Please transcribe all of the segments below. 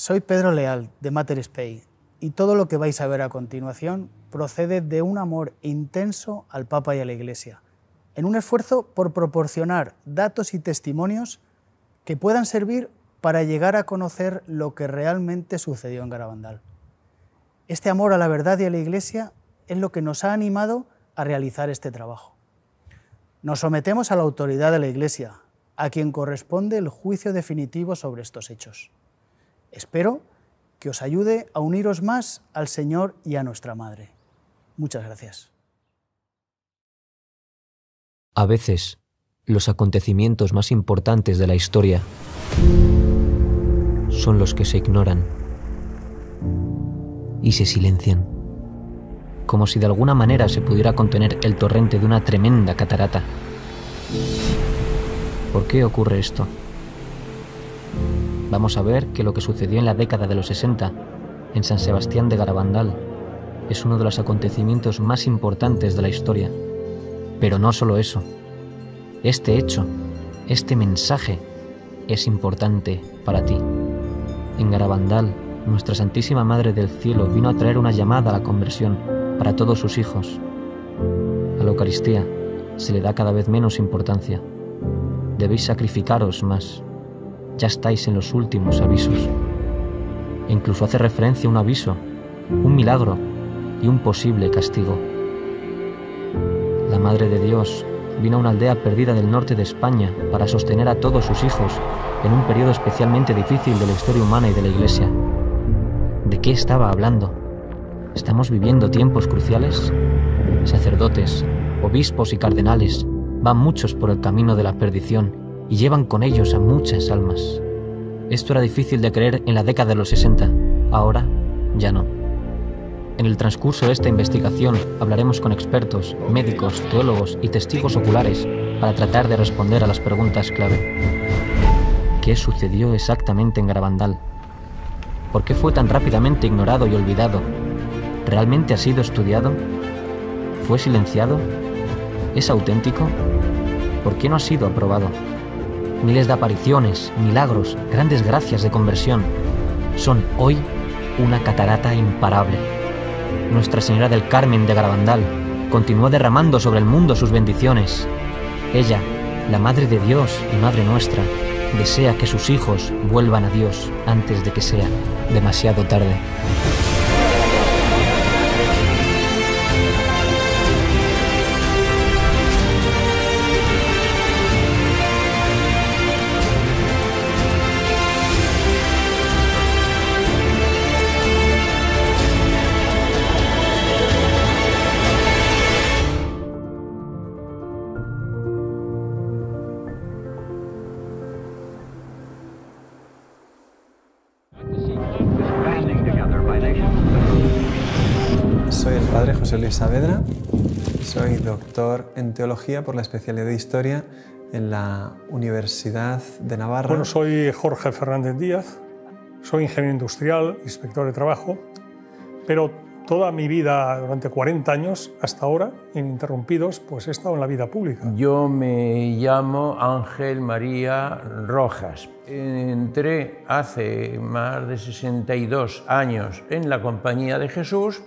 Soy Pedro Leal, de Mater Spei, y todo lo que vais a ver a continuación procede de un amor intenso al Papa y a la Iglesia, en un esfuerzo por proporcionar datos y testimonios que puedan servir para llegar a conocer lo que realmente sucedió en Garabandal. Este amor a la verdad y a la Iglesia es lo que nos ha animado a realizar este trabajo. Nos sometemos a la autoridad de la Iglesia, a quien corresponde el juicio definitivo sobre estos hechos. Espero que os ayude a uniros más al Señor y a nuestra Madre. Muchas gracias. A veces, los acontecimientos más importantes de la historia son los que se ignoran y se silencian, como si de alguna manera se pudiera contener el torrente de una tremenda catarata. ¿Por qué ocurre esto? Vamos a ver que lo que sucedió en la década de los 60 en San Sebastián de Garabandal es uno de los acontecimientos más importantes de la historia. Pero no solo eso. Este hecho, este mensaje, es importante para ti. En Garabandal, nuestra Santísima Madre del Cielo vino a traer una llamada a la conversión para todos sus hijos. A la Eucaristía se le da cada vez menos importancia. Debéis sacrificaros más. Ya estáis en los últimos avisos. E incluso hace referencia a un aviso, un milagro y un posible castigo. La Madre de Dios vino a una aldea perdida del norte de España para sostener a todos sus hijos en un periodo especialmente difícil de la historia humana y de la Iglesia. ¿De qué estaba hablando? ¿Estamos viviendo tiempos cruciales? Sacerdotes, obispos y cardenales van muchos por el camino de la perdición y llevan con ellos a muchas almas. Esto era difícil de creer en la década de los 60, ahora ya no. En el transcurso de esta investigación hablaremos con expertos, médicos, teólogos y testigos oculares para tratar de responder a las preguntas clave. ¿Qué sucedió exactamente en Garabandal? ¿Por qué fue tan rápidamente ignorado y olvidado? ¿Realmente ha sido estudiado? ¿Fue silenciado? ¿Es auténtico? ¿Por qué no ha sido aprobado? Miles de apariciones, milagros, grandes gracias de conversión son hoy una catarata imparable. Nuestra Señora del Carmen de Garabandal continúa derramando sobre el mundo sus bendiciones. Ella, la Madre de Dios y Madre nuestra, desea que sus hijos vuelvan a Dios antes de que sea demasiado tarde. Soy el padre José Luis Saavedra, soy doctor en Teología por la especialidad de Historia en la Universidad de Navarra. Bueno, soy Jorge Fernández Díaz, soy ingeniero industrial, inspector de trabajo, pero toda mi vida, durante 40 años hasta ahora, ininterrumpidos, pues he estado en la vida pública. Yo me llamo Ángel María Rojas. Entré hace más de 62 años en la Compañía de Jesús.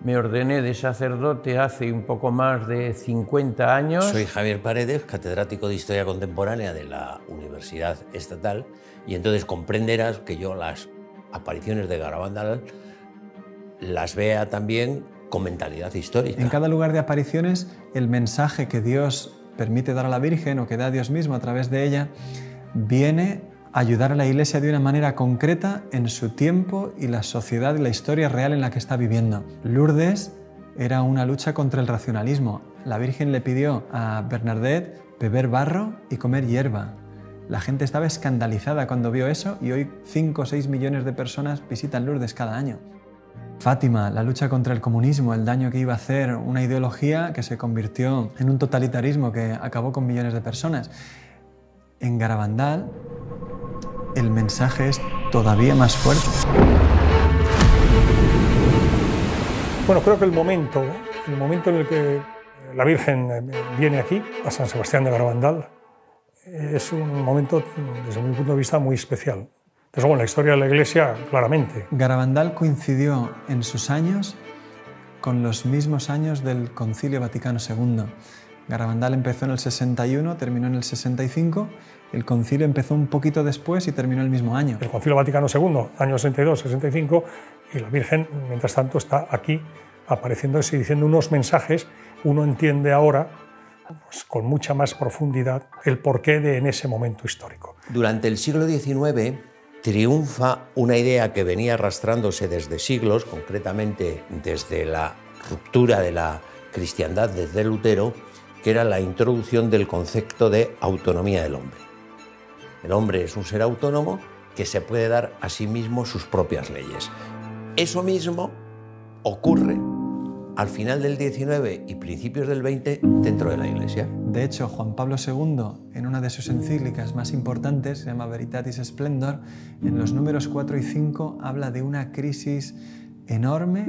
Me ordené de sacerdote hace un poco más de 50 años. Soy Javier Paredes, catedrático de Historia Contemporánea de la Universidad Estatal, y entonces comprenderás que yo las apariciones de Garabandal las vea también con mentalidad histórica. En cada lugar de apariciones, el mensaje que Dios permite dar a la Virgen o que da Dios mismo a través de ella viene a ayudar a la Iglesia de una manera concreta en su tiempo y la sociedad y la historia real en la que está viviendo. Lourdes era una lucha contra el racionalismo. La Virgen le pidió a Bernadette beber barro y comer hierba. La gente estaba escandalizada cuando vio eso y hoy 5 o 6 millones de personas visitan Lourdes cada año. Fátima, la lucha contra el comunismo, el daño que iba a hacer una ideología que se convirtió en un totalitarismo que acabó con millones de personas. En Garabandal, el mensaje es todavía más fuerte. Bueno, creo que el momento en el que la Virgen viene aquí, a San Sebastián de Garabandal, es un momento, desde mi punto de vista, muy especial. Entonces, bueno, la historia de la Iglesia, claramente. Garabandal coincidió en sus años con los mismos años del Concilio Vaticano II. Garabandal empezó en el 61, terminó en el 65, el concilio empezó un poquito después y terminó el mismo año. El Concilio Vaticano II, año 62, 65, y la Virgen, mientras tanto, está aquí apareciéndose y diciendo unos mensajes. Uno entiende ahora, pues, con mucha más profundidad, el porqué de en ese momento histórico. Durante el siglo XIX triunfa una idea que venía arrastrándose desde siglos, concretamente desde la ruptura de la cristiandad desde Lutero, que era la introducción del concepto de autonomía del hombre. El hombre es un ser autónomo que se puede dar a sí mismo sus propias leyes. Eso mismo ocurre al final del XIX y principios del XX dentro de la Iglesia. De hecho, Juan Pablo II, en una de sus encíclicas más importantes, se llama Veritatis Splendor, en los números 4 y 5 habla de una crisis enorme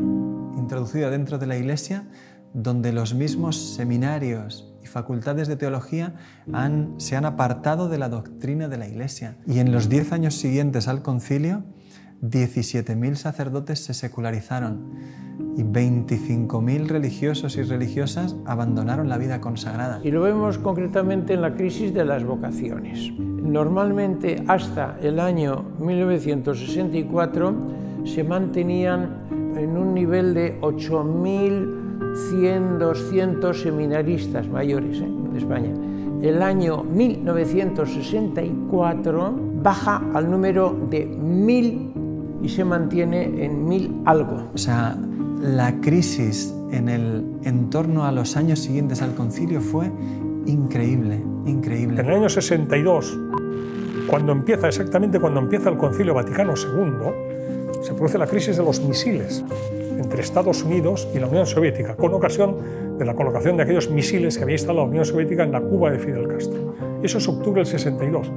introducida dentro de la Iglesia, donde los mismos seminarios y facultades de teología se han apartado de la doctrina de la Iglesia. Y en los 10 años siguientes al concilio, 17.000 sacerdotes se secularizaron y 25.000 religiosos y religiosas abandonaron la vida consagrada. Y lo vemos concretamente en la crisis de las vocaciones. Normalmente hasta el año 1964 se mantenían en un nivel de 8.100, 200 seminaristas mayores de España. El año 1964 baja al número de 1.000 y se mantiene en 1.000 algo. O sea, la crisis en torno a los años siguientes al concilio fue increíble, increíble. En el año 62, exactamente cuando empieza el Concilio Vaticano II, se produce la crisis de los misiles entre Estados Unidos y la Unión Soviética, con ocasión de la colocación de aquellos misiles que había instalado la Unión Soviética en la Cuba de Fidel Castro. Eso es octubre del 62.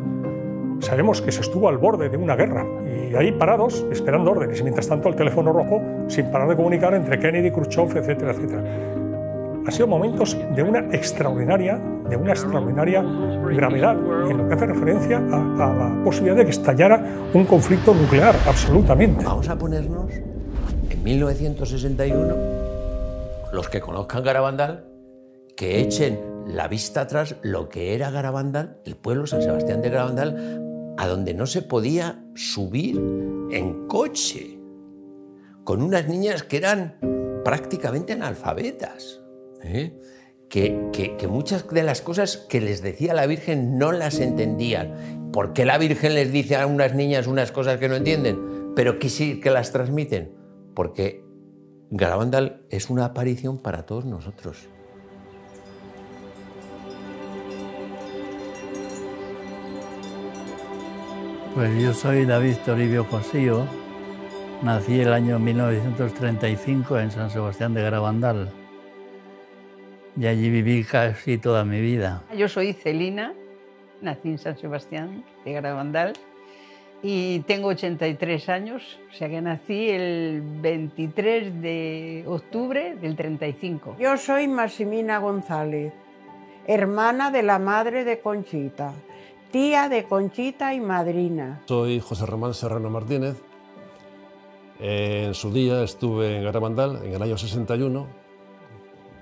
Sabemos que se estuvo al borde de una guerra y ahí parados, esperando órdenes, y mientras tanto el teléfono rojo sin parar de comunicar entre Kennedy, Khrushchev, etcétera, etcétera. Han sido momentos de una extraordinaria gravedad en lo que hace referencia a la posibilidad de que estallara un conflicto nuclear, absolutamente. Vamos a ponernos en 1961, los que conozcan Garabandal, que echen la vista atrás lo que era Garabandal, el pueblo San Sebastián de Garabandal, a donde no se podía subir en coche, con unas niñas que eran prácticamente analfabetas, que muchas de las cosas que les decía la Virgen no las entendían. ¿Por qué la Virgen les dice a unas niñas unas cosas que no entienden, pero que sí que las transmiten? Porque Garabandal es una aparición para todos nosotros. Pues yo soy David Toribio Cosío, nací el año 1935 en San Sebastián de Garabandal y allí viví casi toda mi vida. Yo soy Celina, nací en San Sebastián de Garabandal y tengo 83 años, o sea que nací el 23 de octubre del 35. Yo soy Maximina González, hermana de la madre de Conchita, tía de Conchita y madrina. Soy José Román Serrano Martínez. En su día estuve en Garabandal en el año 61,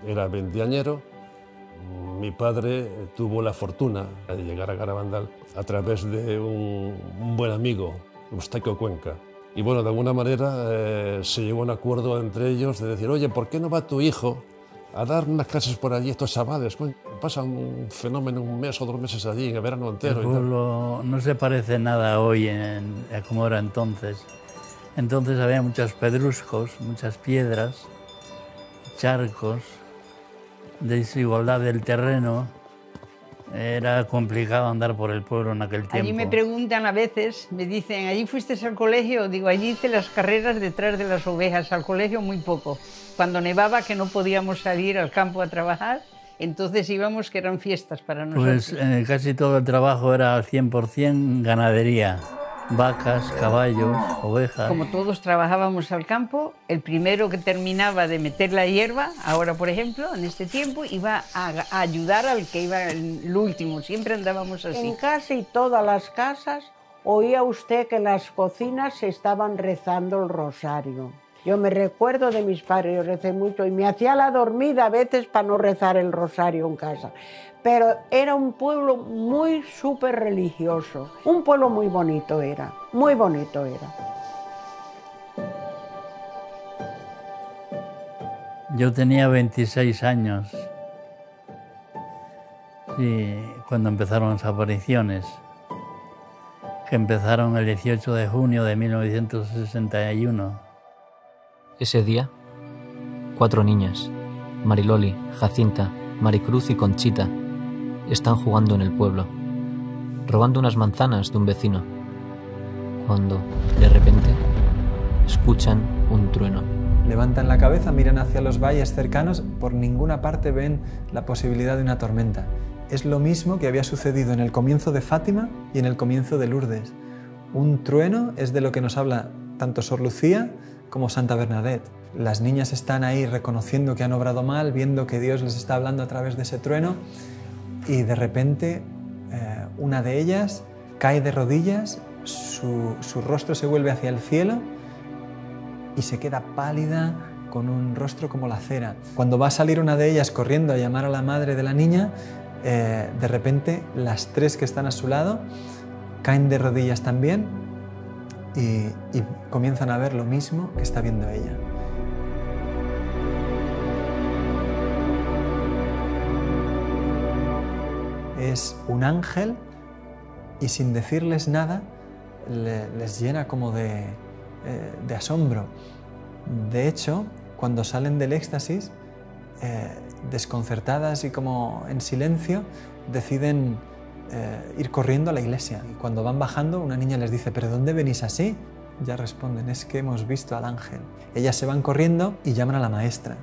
era veinteañero. Mi padre tuvo la fortuna de llegar a Garabandal a través de un buen amigo, Eustaquio Cuenca. Y bueno, de alguna manera se llegó a un acuerdo entre ellos de decir, oye, ¿por qué no va tu hijo a dar unas clases por allí, estos chavales? Pasan un fenómeno, un mes o 2 meses allí, en el verano entero. El pueblo no se parece nada hoy a como era entonces. Entonces había muchos pedruscos, muchas piedras, charcos, desigualdad del terreno. Era complicado andar por el pueblo en aquel tiempo. Allí me preguntan a veces, me dicen, ¿allí fuiste al colegio? Digo, allí hice las carreras detrás de las ovejas, al colegio muy poco. Cuando nevaba, que no podíamos salir al campo a trabajar, entonces íbamos, que eran fiestas para nosotros. Pues casi todo el trabajo era al 100% ganadería. Vacas, caballos, ovejas. Como todos trabajábamos al campo, el primero que terminaba de meter la hierba, ahora por ejemplo, en este tiempo, iba a ayudar al que iba el último. Siempre andábamos así. En casi todas las casas oía usted que en las cocinas se estaban rezando el rosario. Yo me recuerdo de mis padres, yo recé mucho y me hacía la dormida a veces para no rezar el rosario en casa. Pero era un pueblo muy súper religioso, un pueblo muy bonito era, muy bonito era. Yo tenía 26 años y cuando empezaron las apariciones, que empezaron el 18 de junio de 1961. Ese día, 4 niñas, Mariloli, Jacinta, Maricruz y Conchita, están jugando en el pueblo, robando unas manzanas de un vecino, cuando, de repente, escuchan un trueno. Levantan la cabeza, miran hacia los valles cercanos, por ninguna parte ven la posibilidad de una tormenta. Es lo mismo que había sucedido en el comienzo de Fátima y en el comienzo de Lourdes. Un trueno es de lo que nos habla tanto Sor Lucía como Santa Bernadette. Las niñas están ahí reconociendo que han obrado mal, viendo que Dios les está hablando a través de ese trueno, y de repente una de ellas cae de rodillas, su rostro se vuelve hacia el cielo y se queda pálida, con un rostro como la cera. Cuando va a salir una de ellas corriendo a llamar a la madre de la niña, de repente las 3 que están a su lado caen de rodillas también y comienzan a ver lo mismo que está viendo ella. Es un ángel y sin decirles nada les llena como de asombro. De hecho, cuando salen del éxtasis, desconcertadas y como en silencio, deciden ir corriendo a la iglesia. Y cuando van bajando, una niña les dice: ¿pero dónde venís así? Ya responden: es que hemos visto al ángel. Ellas se van corriendo y llaman a la maestra.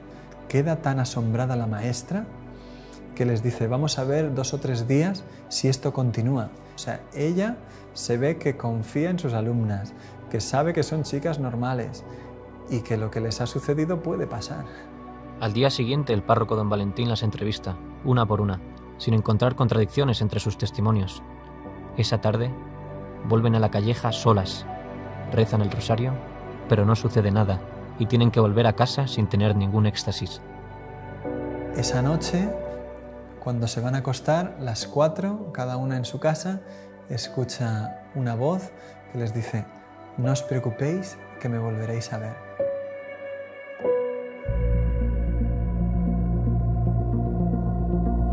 Queda tan asombrada la maestra que les dice: vamos a ver 2 o 3 días si esto continúa. O sea, ella se ve que confía en sus alumnas, que sabe que son chicas normales y que lo que les ha sucedido puede pasar. Al día siguiente, el párroco don Valentín las entrevista, una por una, sin encontrar contradicciones entre sus testimonios. Esa tarde, vuelven a la calleja solas, rezan el rosario, pero no sucede nada y tienen que volver a casa sin tener ningún éxtasis. Esa noche, cuando se van a acostar, las 4, cada una en su casa, escucha una voz que les dice: no os preocupéis, que me volveréis a ver.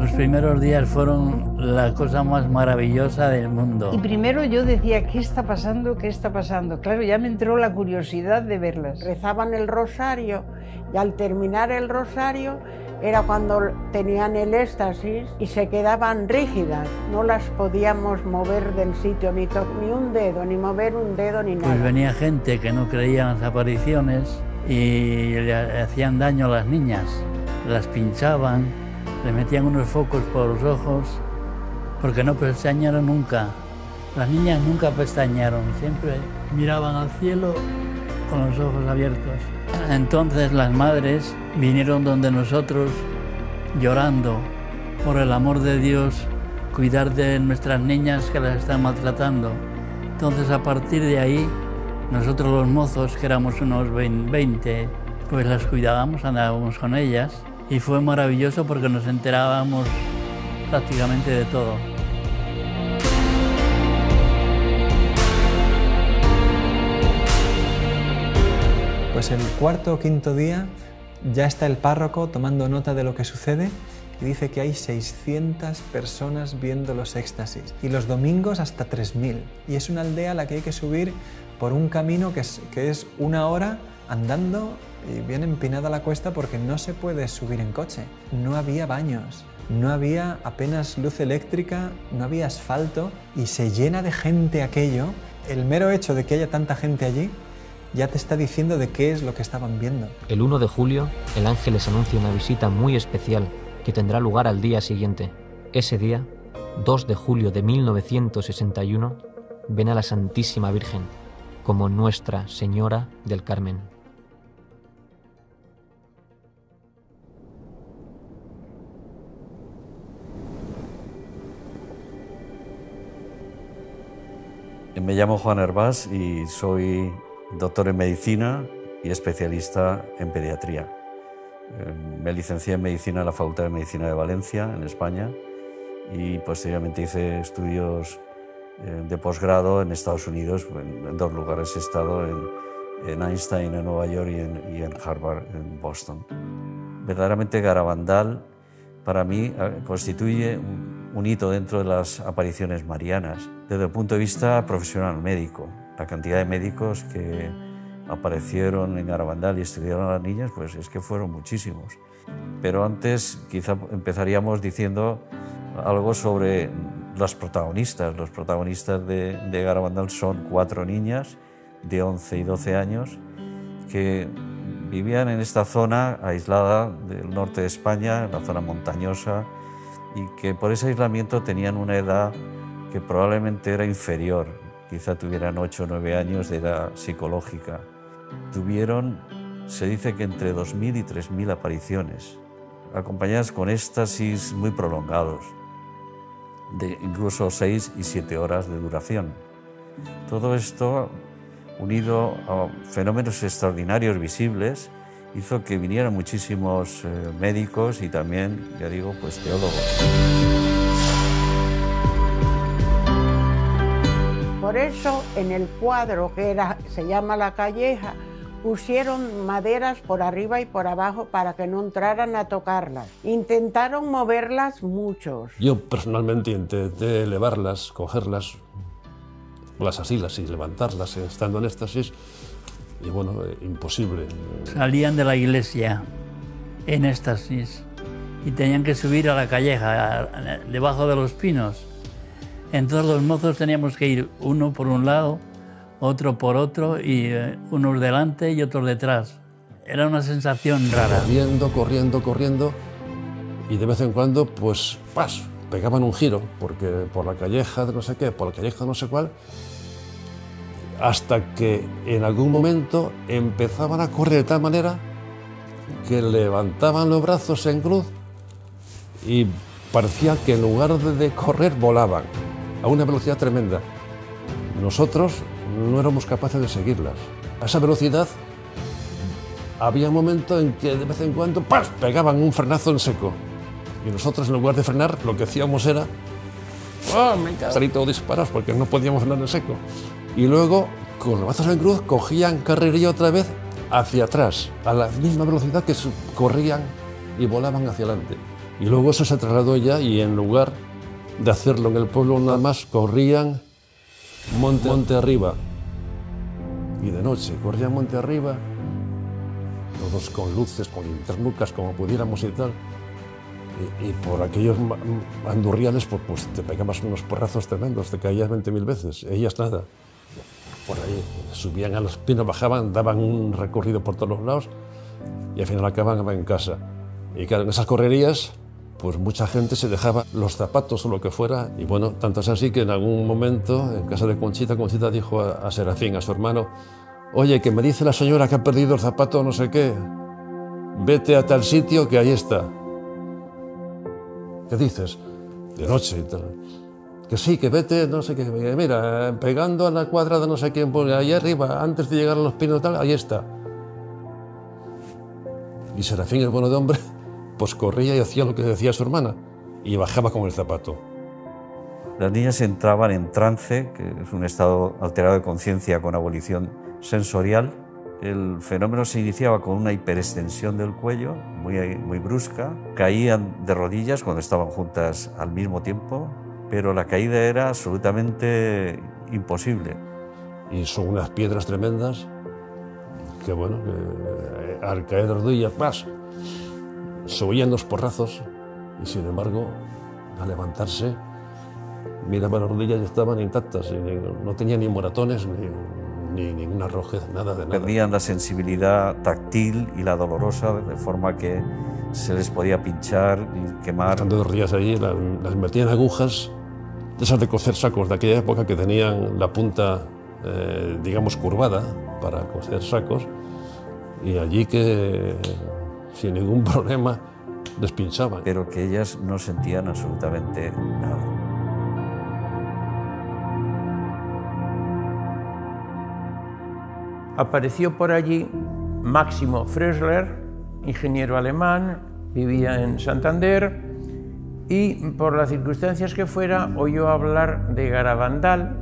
Los primeros días fueron la cosa más maravillosa del mundo. Y primero yo decía: ¿qué está pasando? ¿Qué está pasando? Claro, ya me entró la curiosidad de verlas. Rezaban el rosario y al terminar el rosario era cuando tenían el éxtasis y se quedaban rígidas. No las podíamos mover del sitio, ni un dedo, ni mover un dedo, ni nada. Pues venía gente que no creía en las apariciones y le hacían daño a las niñas. Las pinchaban, le metían unos focos por los ojos, porque no pestañearon nunca. Las niñas nunca pestañearon, siempre miraban al cielo con los ojos abiertos. Entonces las madres vinieron donde nosotros, llorando por el amor de Dios, cuidar de nuestras niñas que las están maltratando. Entonces, a partir de ahí, nosotros los mozos, que éramos unos 20, pues las cuidábamos, andábamos con ellas, y fue maravilloso porque nos enterábamos prácticamente de todo. Pues el 4º o 5º día ya está el párroco tomando nota de lo que sucede y dice que hay 600 personas viendo los éxtasis y los domingos hasta 3000. Y es una aldea a la que hay que subir por un camino que es 1 hora andando y bien empinada la cuesta porque no se puede subir en coche. No había baños, no había apenas luz eléctrica, no había asfalto y se llena de gente aquello. El mero hecho de que haya tanta gente allí ya te está diciendo de qué es lo que estaban viendo. El 1 de julio, el ángel les anuncia una visita muy especial que tendrá lugar al día siguiente. Ese día, 2 de julio de 1961, ven a la Santísima Virgen como Nuestra Señora del Carmen. Me llamo Juan Hervás y soy doctor en medicina y especialista en pediatría. Me licencié en medicina en la Facultad de Medicina de Valencia, en España, y posteriormente hice estudios de posgrado en Estados Unidos. En 2 lugares he estado, en Einstein, en Nueva York, y en Harvard, en Boston. Verdaderamente Garabandal para mí constituye un hito dentro de las apariciones marianas. Desde el punto de vista profesional médico, la cantidad de médicos que aparecieron en Garabandal y estudiaron a las niñas, pues es que fueron muchísimos. Pero antes quizá empezaríamos diciendo algo sobre los protagonistas. Los protagonistas de Garabandal son 4 niñas de 11 y 12 años que vivían en esta zona aislada del norte de España, en la zona montañosa, y que por ese aislamiento tenían una edad que probablemente era inferior, quizá tuvieran 8 o 9 años de edad psicológica. Tuvieron, se dice que entre 2.000 y 3.000 apariciones, acompañadas con éxtasis muy prolongados, de incluso 6 y 7 horas de duración. Todo esto, unido a fenómenos extraordinarios visibles, hizo que vinieran muchísimos médicos y también, ya digo, pues teólogos. Por eso en el cuadro que se llama La Calleja, pusieron maderas por arriba y por abajo para que no entraran a tocarlas. Intentaron moverlas muchos. Yo personalmente intenté elevarlas, cogerlas, las asilas y levantarlas estando en éxtasis, y bueno, imposible. Salían de la iglesia en éxtasis y tenían que subir a la calleja, debajo de los pinos. Entonces los mozos teníamos que ir uno por un lado, otro por otro, y unos delante y otros detrás. Era una sensación rara. Corriendo, y de vez en cuando, pues, ¡pas!, pegaban un giro, porque por la calleja de no sé qué, por la calleja de no sé cuál, hasta que en algún momento empezaban a correr de tal manera que levantaban los brazos en cruz y parecía que en lugar de correr volaban a una velocidad tremenda. Nosotros no éramos capaces de seguirlas. A esa velocidad había un momento en que de vez en cuando ¡pas!, pegaban un frenazo en seco. Y nosotros, en lugar de frenar, lo que hacíamos era salir todos disparados porque no podíamos frenar en seco. Y luego, con los brazos en cruz, cogían carrerilla otra vez hacia atrás, a la misma velocidad que corrían y volaban hacia adelante. Y luego eso se trasladó ya, y en lugar de hacerlo en el pueblo nada más, corrían monte arriba. Y de noche corrían monte arriba, todos con luces, con linternucas, como pudiéramos y tal. Y por aquellos andurriales, pues te pegabas unos porrazos tremendos, te caías 20.000 veces. Ellas nada. Por ahí subían a los pinos, bajaban, daban un recorrido por todos los lados y al final acababan en casa. Y claro, en esas correrías, pues mucha gente se dejaba los zapatos o lo que fuera. Y bueno, tanto es así que en algún momento, en casa de Conchita, Conchita dijo a Serafín, a su hermano: oye, que me dice la señora que ha perdido el zapato no sé qué, vete a tal sitio que ahí está. ¿Qué dices? De noche y tal. Que sí, que vete, no sé qué, mira, pegando a la cuadra de no sé quién, pues ahí arriba, antes de llegar a los pinos tal, ahí está. Y Serafín, el bueno de hombre, pues corría y hacía lo que decía su hermana, y bajaba con el zapato. Las niñas entraban en trance, que es un estado alterado de conciencia con abolición sensorial. El fenómeno se iniciaba con una hiperextensión del cuello, muy brusca. Caían de rodillas cuando estaban juntas al mismo tiempo, pero la caída era absolutamente imposible. Y son unas piedras tremendas que, bueno, que al caer de rodillas, ¡pas!, se oían los porrazos y, sin embargo, al levantarse, miraba las rodillas y estaban intactas, y no tenían ni moratones ni ninguna rojez, nada de nada. Perdían la sensibilidad táctil y la dolorosa, de forma que se les podía pinchar y quemar. Estando 2 días allí, las metían agujas, de esas de coser sacos de aquella época, que tenían la punta, digamos, curvada para coser sacos, y allí que sin ningún problema les pinchaban. Pero que ellas no sentían absolutamente nada. apareció por allí Máximo Frösler, ingeniero alemán, vivía en Santander, y por las circunstancias que fuera oyó hablar de Garabandal,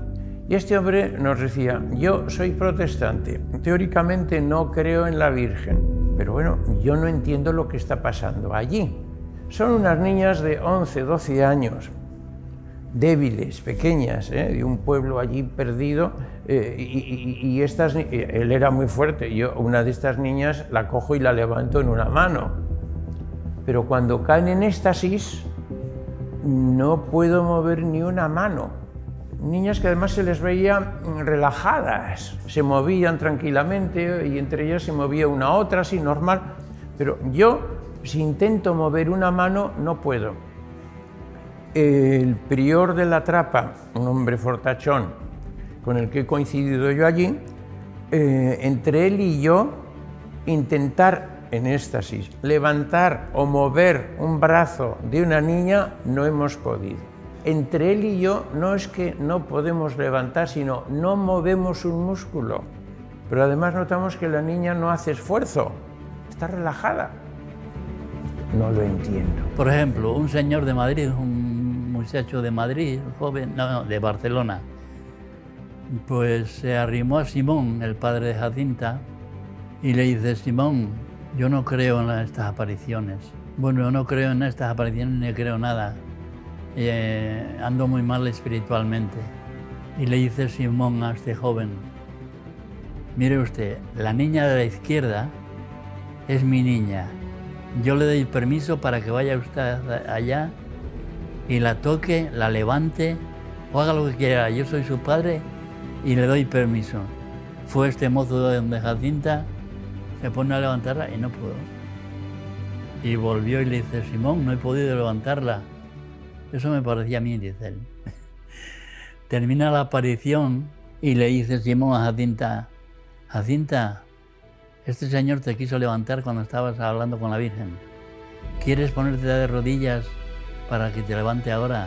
y este hombre nos decía: yo soy protestante, teóricamente no creo en la Virgen, pero bueno, yo no entiendo lo que está pasando allí. Son unas niñas de 11, 12 años, débiles, pequeñas, de un pueblo allí perdido, y él era muy fuerte. Yo una de estas niñas la cojo y la levanto en una mano, pero cuando caen en éxtasis no puedo mover ni una mano. Niñas que además se les veía relajadas, se movían tranquilamente y entre ellas se movía una a otra, así normal, pero yo, si intento mover una mano, no puedo. El prior de la Trapa, un hombre fortachón con el que he coincidido yo allí, entre él y yo, intentar en éxtasis levantar o mover un brazo de una niña, no hemos podido. Entre él y yo no es que no podemos levantar, sino no movemos un músculo. Pero además notamos que la niña no hace esfuerzo, está relajada. No lo entiendo. Por ejemplo, un señor de Madrid, un muchacho de Madrid, joven, no, de Barcelona, pues se arrimó a Simón, el padre de Jacinta, y le dice: Simón, yo no creo en estas apariciones. Bueno, yo no creo en estas apariciones ni creo nada. Ando muy mal espiritualmente. Y le dice Simón a este joven: mire usted, la niña de la izquierda es mi niña. Yo le doy permiso para que vaya usted allá y la toque, la levante o haga lo que quiera. Yo soy su padre y le doy permiso. Fue este mozo de Jacinta, se pone a levantarla y no pudo. Y volvió y le dice: Simón, no he podido levantarla. Eso me parecía a mí, dice él. Termina la aparición y le dice Simón a Jacinta: Jacinta, este señor te quiso levantar cuando estabas hablando con la Virgen. ¿Quieres ponerte de rodillas para que te levante ahora?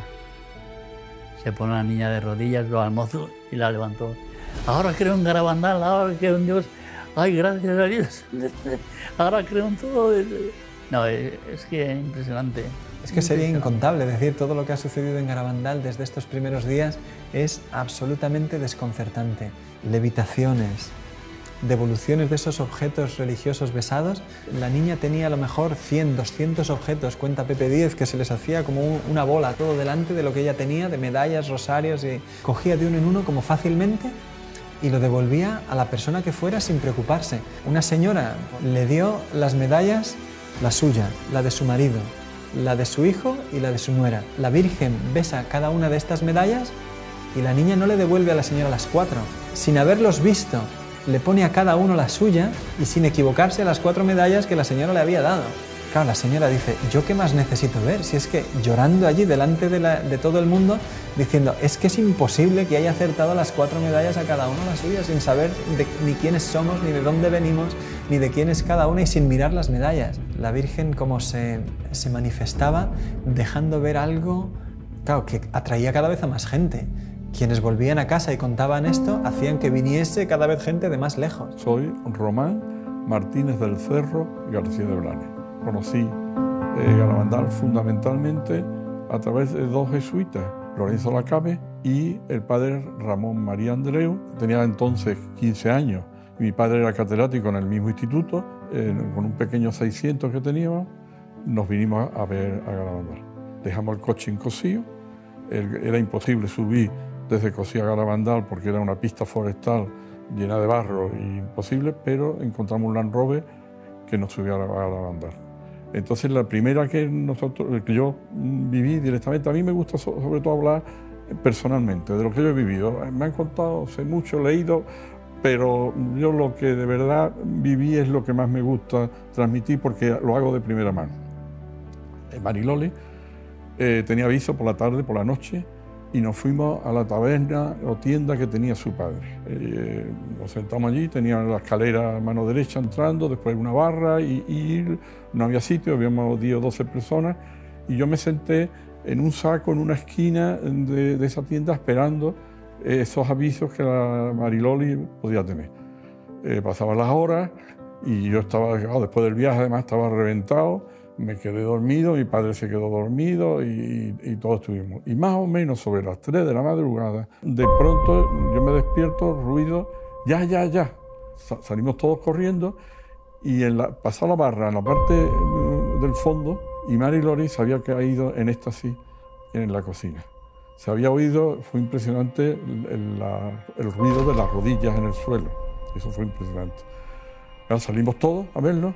Se pone la niña de rodillas, lo al mozo y la levantó. Ahora creo en Garabandal, ahora creo en Dios. Ay, gracias a Dios. Ahora creo en todo. No, es que es impresionante. Es que sería incontable decir todo lo que ha sucedido en Garabandal desde estos primeros días. Es absolutamente desconcertante. Levitaciones, devoluciones de esos objetos religiosos besados. La niña tenía a lo mejor 100, 200 objetos, cuenta Pepe Díez, que se les hacía como una bola todo delante de lo que ella tenía, de medallas, rosarios, y cogía de uno en uno como fácilmente y lo devolvía a la persona que fuera sin preocuparse. Una señora le dio las medallas, la suya, la de su marido, la de su hijo y la de su nuera. La Virgen besa cada una de estas medallas y la niña no le devuelve a la señora las 4. Sin haberlos visto, le pone a cada uno la suya y sin equivocarse a las 4 medallas que la señora le había dado. Claro, la señora dice: ¿yo qué más necesito ver? Si es que llorando allí delante de todo el mundo, diciendo: es que es imposible que haya acertado las 4 medallas a cada uno la suya, sin saber ni quiénes somos, ni de dónde venimos, ni de quién es cada una, y sin mirar las medallas. La Virgen como se manifestaba dejando ver algo, claro, que atraía cada vez a más gente. Quienes volvían a casa y contaban esto hacían que viniese cada vez gente de más lejos. Soy Román Martínez del Cerro García de Blanes. Conocí Garabandal fundamentalmente a través de 2 jesuitas, Lorenzo Lacabe y el padre Ramón María Andreu. Tenía entonces 15 años y mi padre era catedrático en el mismo instituto. Con un pequeño 600 que teníamos, nos vinimos a ver a Garabandal. Dejamos el coche en Cosío. Era imposible subir desde Cosío a Garabandal porque era una pista forestal llena de barro y imposible, pero encontramos un Land Rover que nos subió a Garabandal. Entonces la primera que yo viví directamente, a mí me gusta sobre todo hablar personalmente de lo que yo he vivido. Me han contado, sé mucho, leído, pero yo lo que de verdad viví es lo que más me gusta transmitir porque lo hago de primera mano. Mariloli tenía aviso por la tarde, por la noche, y nos fuimos a la taberna o tienda que tenía su padre. Nos sentamos allí, tenía la escalera a mano derecha entrando, después una barra y no había sitio, habíamos 10 o 12 personas, y yo me senté en un saco en una esquina de esa tienda esperando esos avisos que la Mariloli podía tener. pasaban las horas y yo estaba, después del viaje además estaba reventado, me quedé dormido, mi padre se quedó dormido y todos estuvimos. Y más o menos sobre las 3 de la madrugada, de pronto yo me despierto, ruido, ya. Salimos todos corriendo y pasó la barra, en la parte del fondo, y Mari Lori se había caído en éxtasis en la cocina. Se había oído, fue impresionante el ruido de las rodillas en el suelo. Eso fue impresionante. Ya salimos todos a verlo.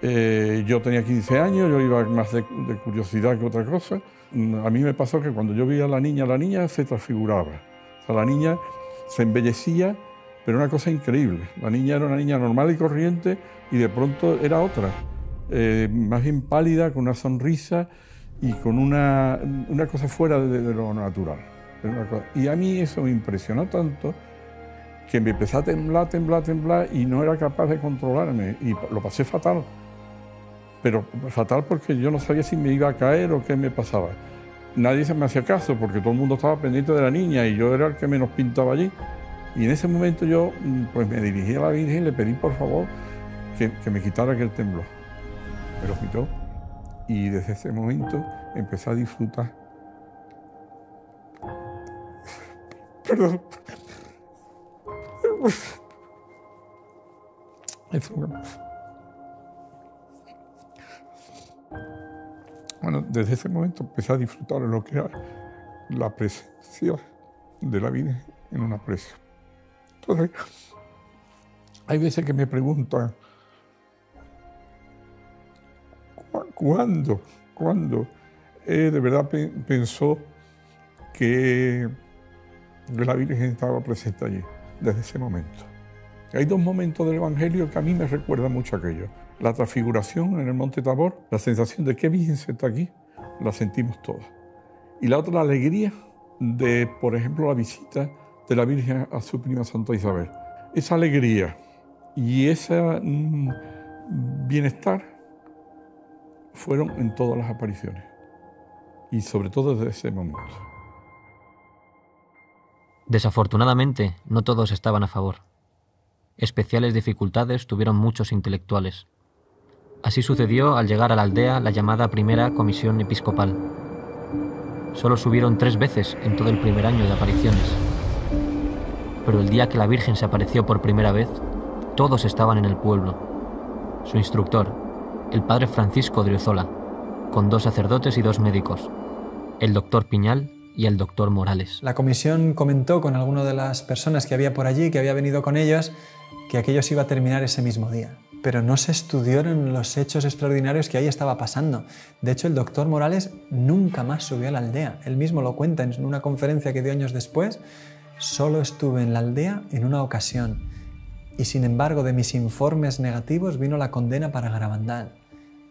Yo tenía 15 años, yo iba más de curiosidad que otra cosa. A mí me pasó que cuando yo vi a la niña se transfiguraba. O sea, la niña se embellecía, pero una cosa increíble. La niña era una niña normal y corriente y de pronto era otra. Más bien pálida, con una sonrisa y con una cosa fuera de lo natural. Y a mí eso me impresionó tanto que me empecé a temblar y no era capaz de controlarme y lo pasé fatal. Pero fatal porque yo no sabía si me iba a caer o qué me pasaba. Nadie se me hacía caso porque todo el mundo estaba pendiente de la niña y yo era el que menos pintaba allí. Y en ese momento yo pues me dirigí a la Virgen y le pedí por favor que me quitara aquel temblor. Me lo quitó y desde ese momento empecé a disfrutar. Perdón. Bueno, desde ese momento empecé a disfrutar de lo que era la presencia de la Virgen en una presa. Entonces, hay veces que me preguntan, ¿cuándo de verdad pensó que la Virgen estaba presente allí? Desde ese momento. Hay dos momentos del Evangelio que a mí me recuerdan mucho aquello. La transfiguración en el Monte Tabor, la sensación de que Virgen está aquí, la sentimos todas. Y la otra, la alegría de, por ejemplo, la visita de la Virgen a su prima Santa Isabel. Esa alegría y ese bienestar fueron en todas las apariciones. Y sobre todo desde ese momento. Desafortunadamente, no todos estaban a favor. Especiales dificultades tuvieron muchos intelectuales. Así sucedió al llegar a la aldea la llamada Primera Comisión Episcopal. Solo subieron 3 veces en todo el primer año de apariciones. Pero el día que la Virgen se apareció por primera vez, todos estaban en el pueblo. Su instructor, el padre Francisco de Oriozola, con 2 sacerdotes y 2 médicos, el doctor Piñal y el doctor Morales. La comisión comentó con alguna de las personas que había por allí, que había venido con ellos, que aquello se iba a terminar ese mismo día. Pero no se estudiaron los hechos extraordinarios que ahí estaba pasando. De hecho, el doctor Morales nunca más subió a la aldea. Él mismo lo cuenta en una conferencia que dio años después. Solo estuve en la aldea en una ocasión. Y sin embargo, de mis informes negativos vino la condena para Garabandal.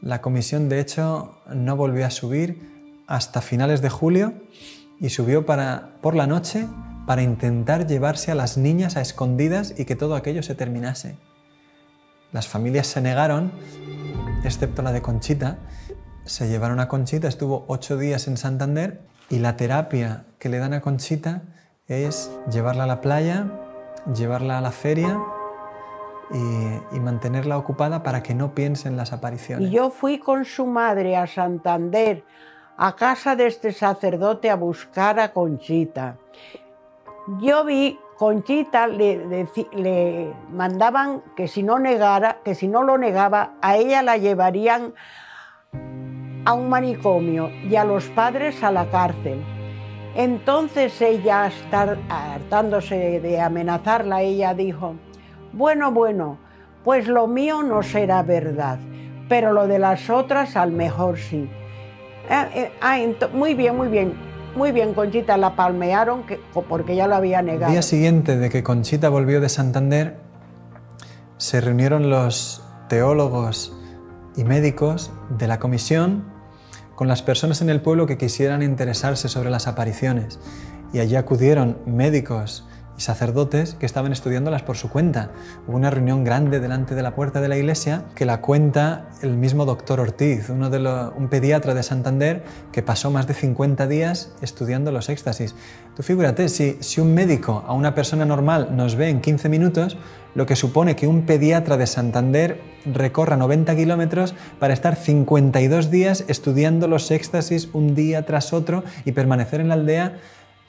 La comisión, de hecho, no volvió a subir hasta finales de julio y subió por la noche para intentar llevarse a las niñas a escondidas y que todo aquello se terminase. Las familias se negaron, excepto la de Conchita. Se llevaron a Conchita, estuvo 8 días en Santander y la terapia que le dan a Conchita es llevarla a la playa, llevarla a la feria y mantenerla ocupada para que no piense en las apariciones. Y yo fui con su madre a Santander, a casa de este sacerdote, a buscar a Conchita. Yo vi, Conchita le mandaban que si no lo negaba, a ella la llevarían a un manicomio y a los padres a la cárcel. Entonces ella, hartándose de amenazarla, ella dijo, bueno, pues lo mío no será verdad, pero lo de las otras al mejor sí. Muy bien, Conchita, la palmearon porque ya lo había negado. El día siguiente de que Conchita volvió de Santander, se reunieron los teólogos y médicos de la comisión con las personas en el pueblo que quisieran interesarse sobre las apariciones. Y allí acudieron médicos y sacerdotes que estaban estudiándolas por su cuenta. Hubo una reunión grande delante de la puerta de la iglesia que la cuenta el mismo doctor Ortiz, un pediatra de Santander que pasó más de 50 días estudiando los éxtasis. Tú figúrate, si un médico a una persona normal nos ve en 15 minutos, lo que supone que un pediatra de Santander recorra 90 kilómetros para estar 52 días estudiando los éxtasis un día tras otro y permanecer en la aldea.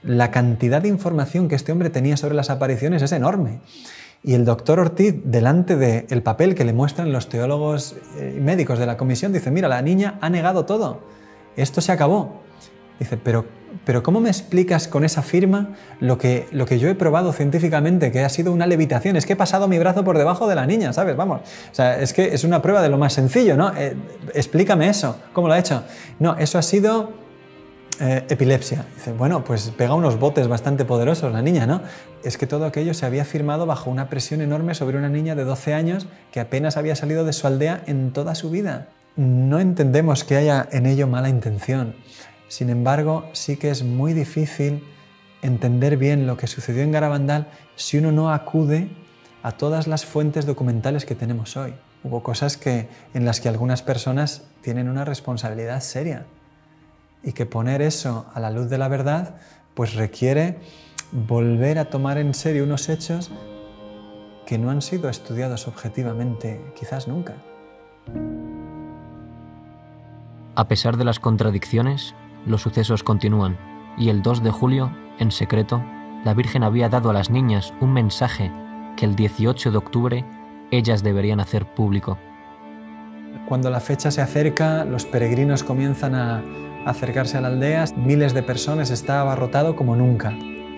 La cantidad de información que este hombre tenía sobre las apariciones es enorme. Y el doctor Ortiz, delante del papel que le muestran los teólogos y médicos de la comisión, dice, mira, la niña ha negado todo, esto se acabó. Dice, pero ¿cómo me explicas con esa firma lo que yo he probado científicamente, que ha sido una levitación? Es que he pasado mi brazo por debajo de la niña, ¿sabes? Vamos, o sea, es que es una prueba de lo más sencillo, ¿no? Explícame eso, ¿cómo lo ha hecho? No, eso ha sido epilepsia. Dice, bueno, pues pega unos botes bastante poderosos la niña, ¿no? Es que todo aquello se había firmado bajo una presión enorme sobre una niña de 12 años que apenas había salido de su aldea en toda su vida. No entendemos que haya en ello mala intención. Sin embargo, sí que es muy difícil entender bien lo que sucedió en Garabandal si uno no acude a todas las fuentes documentales que tenemos hoy. Hubo cosas en las que algunas personas tienen una responsabilidad seria. Y que poner eso a la luz de la verdad pues requiere volver a tomar en serio unos hechos que no han sido estudiados objetivamente quizás nunca. A pesar de las contradicciones, los sucesos continúan y el 2 de julio, en secreto, la Virgen había dado a las niñas un mensaje que el 18 de octubre ellas deberían hacer público. Cuando la fecha se acerca, los peregrinos comienzan a acercarse a la aldea, miles de personas, está abarrotado como nunca.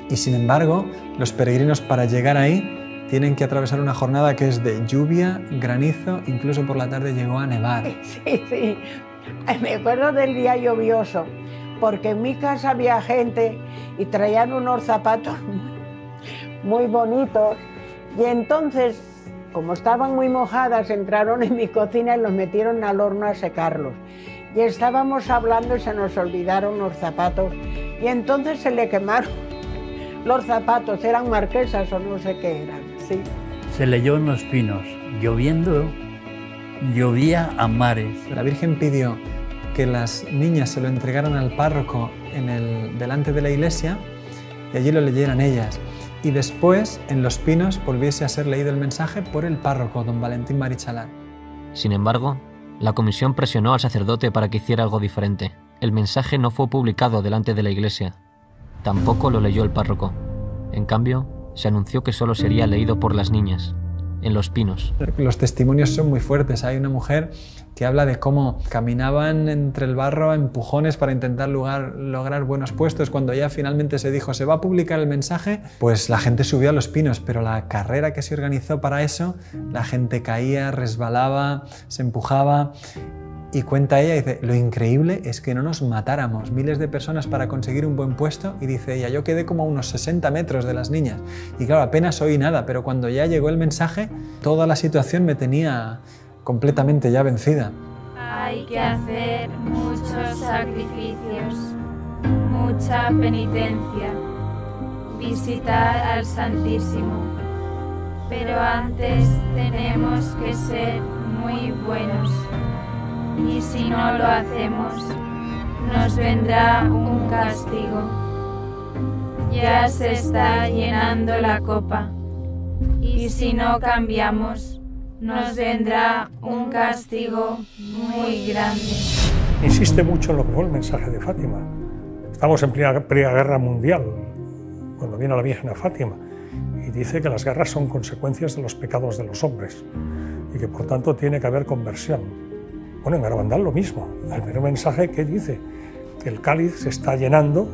Y sin embargo, los peregrinos para llegar ahí tienen que atravesar una jornada que es de lluvia, granizo, incluso por la tarde llegó a nevar. Sí. Me acuerdo del día lluvioso, porque en mi casa había gente y traían unos zapatos muy bonitos y entonces, como estaban muy mojadas, entraron en mi cocina y los metieron al horno a secarlos. Y estábamos hablando y se nos olvidaron los zapatos y entonces se le quemaron los zapatos, eran marquesas o no sé qué eran, sí. Se leyó en los pinos, lloviendo, llovía a mares. La Virgen pidió que las niñas se lo entregaran al párroco delante de la iglesia y allí lo leyeran ellas. Y después, en los pinos, volviese a ser leído el mensaje por el párroco, don Valentín Marichalán. Sin embargo, la comisión presionó al sacerdote para que hiciera algo diferente. El mensaje no fue publicado delante de la iglesia. Tampoco lo leyó el párroco. En cambio, se anunció que solo sería leído por las niñas, en los pinos. Los testimonios son muy fuertes. Hay una mujer que habla de cómo caminaban entre el barro a empujones para intentar lograr buenos puestos. Cuando ya finalmente se dijo se va a publicar el mensaje, pues la gente subió a los pinos, pero la carrera que se organizó para eso, la gente caía, resbalaba, se empujaba. Y cuenta ella, dice, lo increíble es que no nos matáramos, miles de personas para conseguir un buen puesto, y dice ella, yo quedé como a unos 60 metros de las niñas, y claro, apenas oí nada, pero cuando ya llegó el mensaje, toda la situación me tenía completamente ya vencida. Hay que hacer muchos sacrificios, mucha penitencia, visitar al Santísimo, pero antes tenemos que ser muy buenos. Y si no lo hacemos, nos vendrá un castigo. Ya se está llenando la copa, y si no cambiamos, nos vendrá un castigo muy grande. Insiste mucho en lo que fue el mensaje de Fátima. Estamos en plena guerra mundial, cuando viene la Virgen a Fátima, y dice que las guerras son consecuencias de los pecados de los hombres, y que por tanto tiene que haber conversión. Bueno, en Garabandal lo mismo. El primer mensaje que dice que el cáliz se está llenando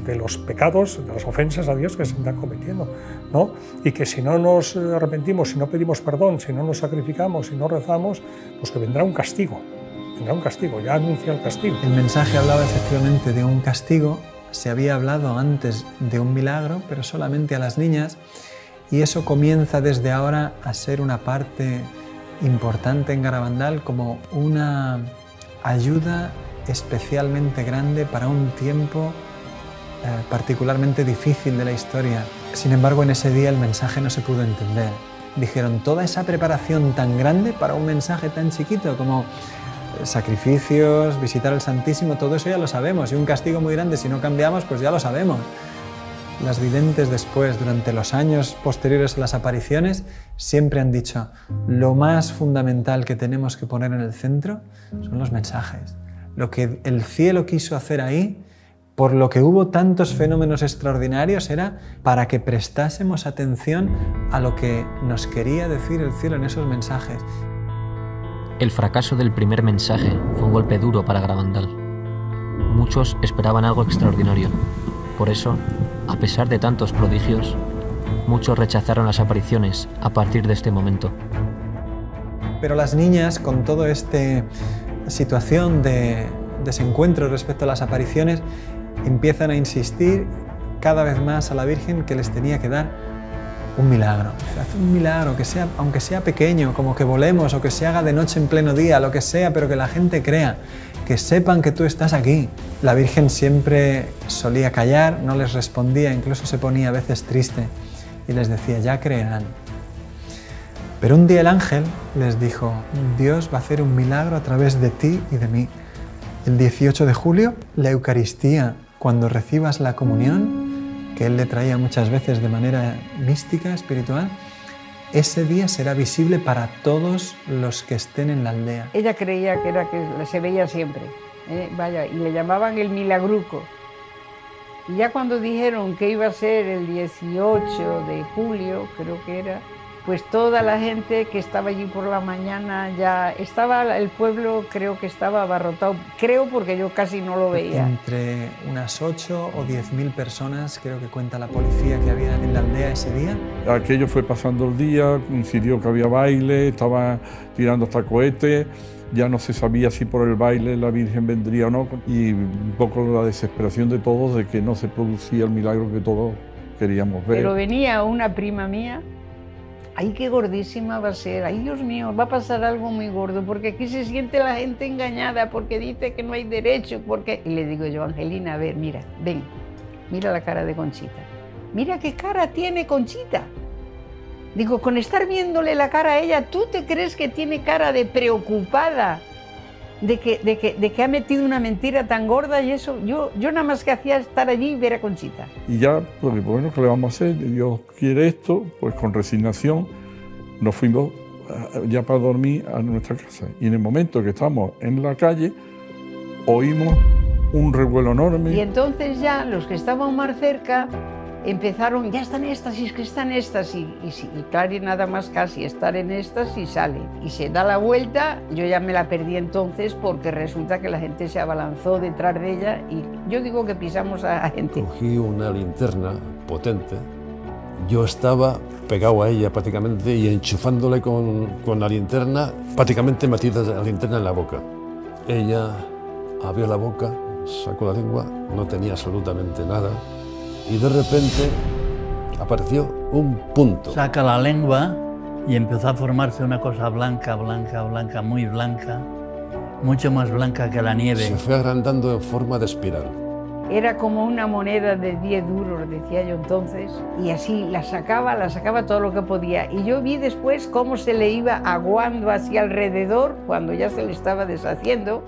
de los pecados, de las ofensas a Dios que se están cometiendo, ¿no? Y que si no nos arrepentimos, si no pedimos perdón, si no nos sacrificamos, si no rezamos, pues que vendrá un castigo. Vendrá un castigo, ya anuncia el castigo. El mensaje hablaba efectivamente de un castigo. Se había hablado antes de un milagro, pero solamente a las niñas, y eso comienza desde ahora a ser una parte importante en Garabandal, como una ayuda especialmente grande para un tiempo particularmente difícil de la historia. Sin embargo, en ese día el mensaje no se pudo entender. Dijeron, toda esa preparación tan grande para un mensaje tan chiquito como sacrificios, visitar al Santísimo, todo eso ya lo sabemos, y un castigo muy grande si no cambiamos, pues ya lo sabemos. Las videntes después, durante los años posteriores a las apariciones, siempre han dicho, lo más fundamental que tenemos que poner en el centro son los mensajes. Lo que el cielo quiso hacer ahí, por lo que hubo tantos fenómenos extraordinarios, era para que prestásemos atención a lo que nos quería decir el cielo en esos mensajes. El fracaso del primer mensaje fue un golpe duro para Garabandal. Muchos esperaban algo extraordinario. Por eso, a pesar de tantos prodigios, muchos rechazaron las apariciones a partir de este momento. Pero las niñas, con toda esta situación de desencuentro respecto a las apariciones, empiezan a insistir cada vez más a la Virgen que les tenía que dar un milagro. Haz un milagro, que sea, aunque sea pequeño, como que volemos o que se haga de noche en pleno día, lo que sea, pero que la gente crea, que sepan que tú estás aquí. La Virgen siempre solía callar, no les respondía, incluso se ponía a veces triste y les decía, ya creerán. Pero un día el ángel les dijo, Dios va a hacer un milagro a través de ti y de mí. El 18 de julio, la Eucaristía, cuando recibas la comunión, que él le traía muchas veces de manera mística, espiritual, ese día será visible para todos los que estén en la aldea. Ella creía que se veía siempre, vaya, y le llamaban el milagruco. Y ya cuando dijeron que iba a ser el 18 de julio, creo que era, pues toda la gente que estaba allí por la mañana ya estaba, el pueblo creo que estaba abarrotado, creo porque yo casi no lo veía. Entre unas 8 o 10.000 personas, creo que cuenta la policía, que había en la aldea ese día. Aquello fue pasando el día, coincidió que había baile, estaba tirando hasta cohetes, ya no se sabía si por el baile la Virgen vendría o no, y un poco la desesperación de todos de que no se producía el milagro que todos queríamos ver. Pero venía una prima mía, ¡ay, qué gordísima va a ser! ¡Ay, Dios mío, va a pasar algo muy gordo! Porque aquí se siente la gente engañada, porque dice que no hay derecho, porque... Y le digo yo, Angelina, a ver, mira, ven, mira la cara de Conchita. Mira qué cara tiene Conchita. Digo, con estar viéndole la cara a ella, ¿tú te crees que tiene cara de preocupada? De que ha metido una mentira tan gorda y eso, yo nada más que hacía estar allí y ver a Conchita. Y ya, pues bueno, ¿qué le vamos a hacer? Dios quiere esto, pues con resignación nos fuimos ya para dormir a nuestra casa. Y en el momento que estábamos en la calle, oímos un revuelo enorme. Y entonces ya los que estaban más cerca empezaron, ya están éxtasis, que están éxtasis, y claro, y nada más casi estar en éxtasis sale, y se da la vuelta, yo ya me la perdí entonces porque resulta que la gente se abalanzó detrás de ella y yo digo que pisamos a la gente. Cogí una linterna potente, yo estaba pegado a ella prácticamente y enchufándole con la linterna, prácticamente metida la linterna en la boca. Ella abrió la boca, sacó la lengua, no tenía absolutamente nada. Y de repente apareció un punto. Saca la lengua y empezó a formarse una cosa blanca, blanca, blanca, muy blanca, mucho más blanca que la nieve. Se fue agrandando en forma de espiral. Era como una moneda de 10 duros, decía yo entonces, y así la sacaba todo lo que podía. Y yo vi después cómo se le iba aguando hacia alrededor cuando ya se le estaba deshaciendo.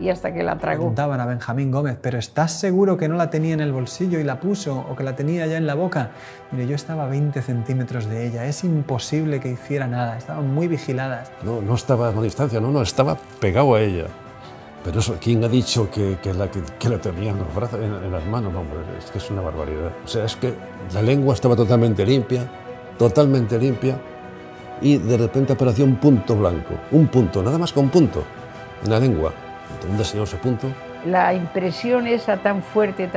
Y hasta que la tragó. Preguntaban a Benjamín Gómez, ¿pero estás seguro que no la tenía en el bolsillo y la puso o que la tenía ya en la boca? Mire, yo estaba a 20 centímetros de ella, es imposible que hiciera nada, estaban muy vigiladas. No estaba a una distancia, no, estaba pegado a ella. Pero eso, ¿quién ha dicho que la tenía en los brazos, en las manos? No, hombre, es que es una barbaridad. O sea, es que la lengua estaba totalmente limpia, y de repente apareció un punto blanco, un punto, nada más que un punto, en la lengua. ¿Dónde se ese punto? La impresión esa tan fuerte,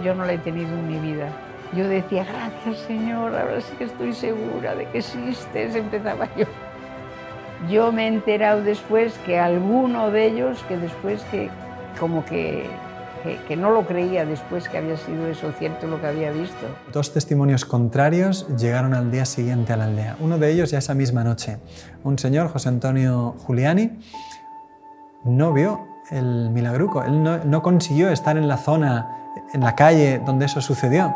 yo no la he tenido en mi vida. Yo decía, gracias Señor, ahora sí que estoy segura de que existes, empezaba yo. Yo me he enterado después que alguno de ellos, que después que no lo creía después que había sido eso cierto lo que había visto. 2 testimonios contrarios llegaron al día siguiente a la aldea. Uno de ellos ya esa misma noche. Un señor, José Antonio Giuliani, no vio el milagruco. Él no consiguió estar en la zona, en la calle donde eso sucedió.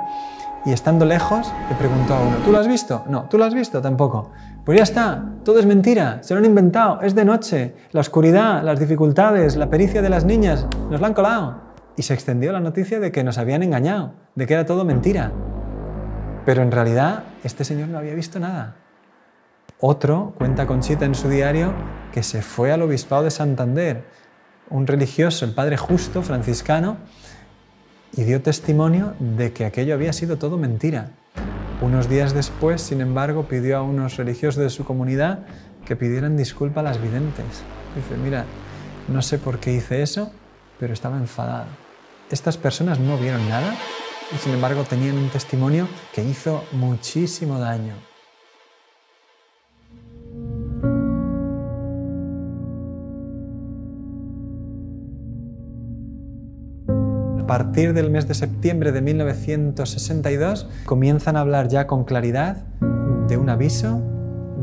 Y estando lejos, le preguntó a uno, ¿tú lo has visto? No, ¿tú lo has visto? Tampoco. Pues ya está, todo es mentira, se lo han inventado, es de noche, la oscuridad, las dificultades, la pericia de las niñas, nos la han colado. Y se extendió la noticia de que nos habían engañado, de que era todo mentira. Pero en realidad, este señor no había visto nada. Otro, cuenta Conchita en su diario, que se fue al obispado de Santander, un religioso, el padre Justo, franciscano, y dio testimonio de que aquello había sido todo mentira. Unos días después, sin embargo, pidió a unos religiosos de su comunidad que pidieran disculpa a las videntes. Dice, mira, no sé por qué hice eso, pero estaba enfadado. Estas personas no vieron nada y, sin embargo, tenían un testimonio que hizo muchísimo daño. A partir del mes de septiembre de 1962 comienzan a hablar ya con claridad de un aviso,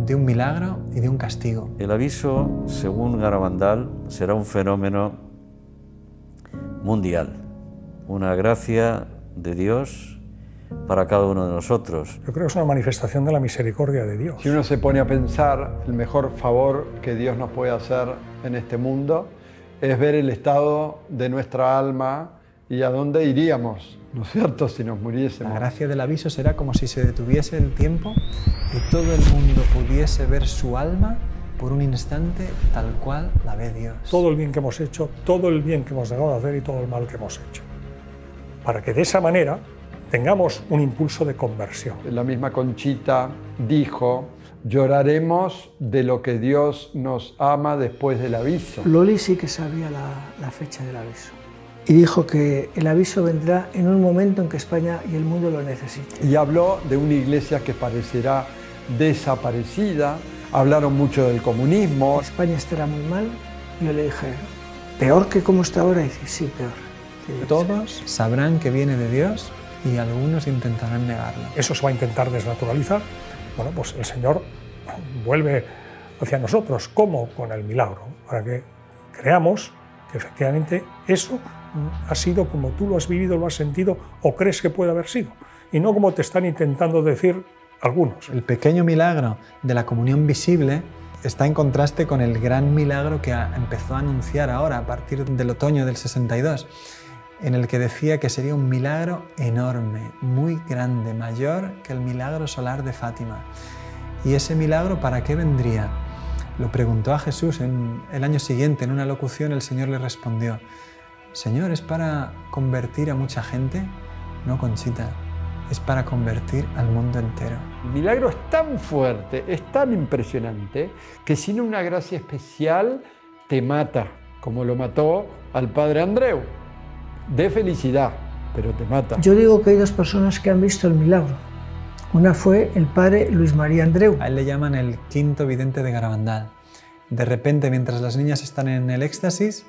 de un milagro y de un castigo. El aviso, según Garabandal, será un fenómeno mundial, una gracia de Dios para cada uno de nosotros. Yo creo que es una manifestación de la misericordia de Dios. Si uno se pone a pensar, el mejor favor que Dios nos puede hacer en este mundo es ver el estado de nuestra alma y a dónde iríamos, ¿no es cierto?, si nos muriésemos. La gracia del aviso será como si se detuviese el tiempo y todo el mundo pudiese ver su alma por un instante tal cual la ve Dios. Todo el bien que hemos hecho, todo el bien que hemos dejado de hacer y todo el mal que hemos hecho. Para que de esa manera tengamos un impulso de conversión. La misma Conchita dijo, lloraremos de lo que Dios nos ama después del aviso. Loli sí que sabía la fecha del aviso. Y dijo que el aviso vendrá en un momento en que España y el mundo lo necesiten. Y habló de una iglesia que parecerá desaparecida, hablaron mucho del comunismo. España estará muy mal. Yo le dije, ¿peor que como está ahora? Y dice, sí, peor. Todos sabrán que viene de Dios y algunos intentarán negarlo. Eso se va a intentar desnaturalizar. Bueno, pues el Señor vuelve hacia nosotros. ¿Cómo? Con el milagro, para que creamos que efectivamente eso ha sido como tú lo has vivido, lo has sentido o crees que puede haber sido, y no como te están intentando decir algunos. El pequeño milagro de la comunión visible está en contraste con el gran milagro que empezó a anunciar ahora, a partir del otoño del 62, en el que decía que sería un milagro enorme, muy grande, mayor que el milagro solar de Fátima. ¿Y ese milagro para qué vendría? Lo preguntó a Jesús el año siguiente, en una locución el Señor le respondió, Señor, ¿es para convertir a mucha gente? No, Conchita, es para convertir al mundo entero. El milagro es tan fuerte, es tan impresionante, que sin una gracia especial te mata, como lo mató al padre Andreu, de felicidad, pero te mata. Yo digo que hay dos personas que han visto el milagro. Una fue el padre Luis María Andreu. A él le llaman el quinto vidente de Garabandal. De repente, mientras las niñas están en el éxtasis,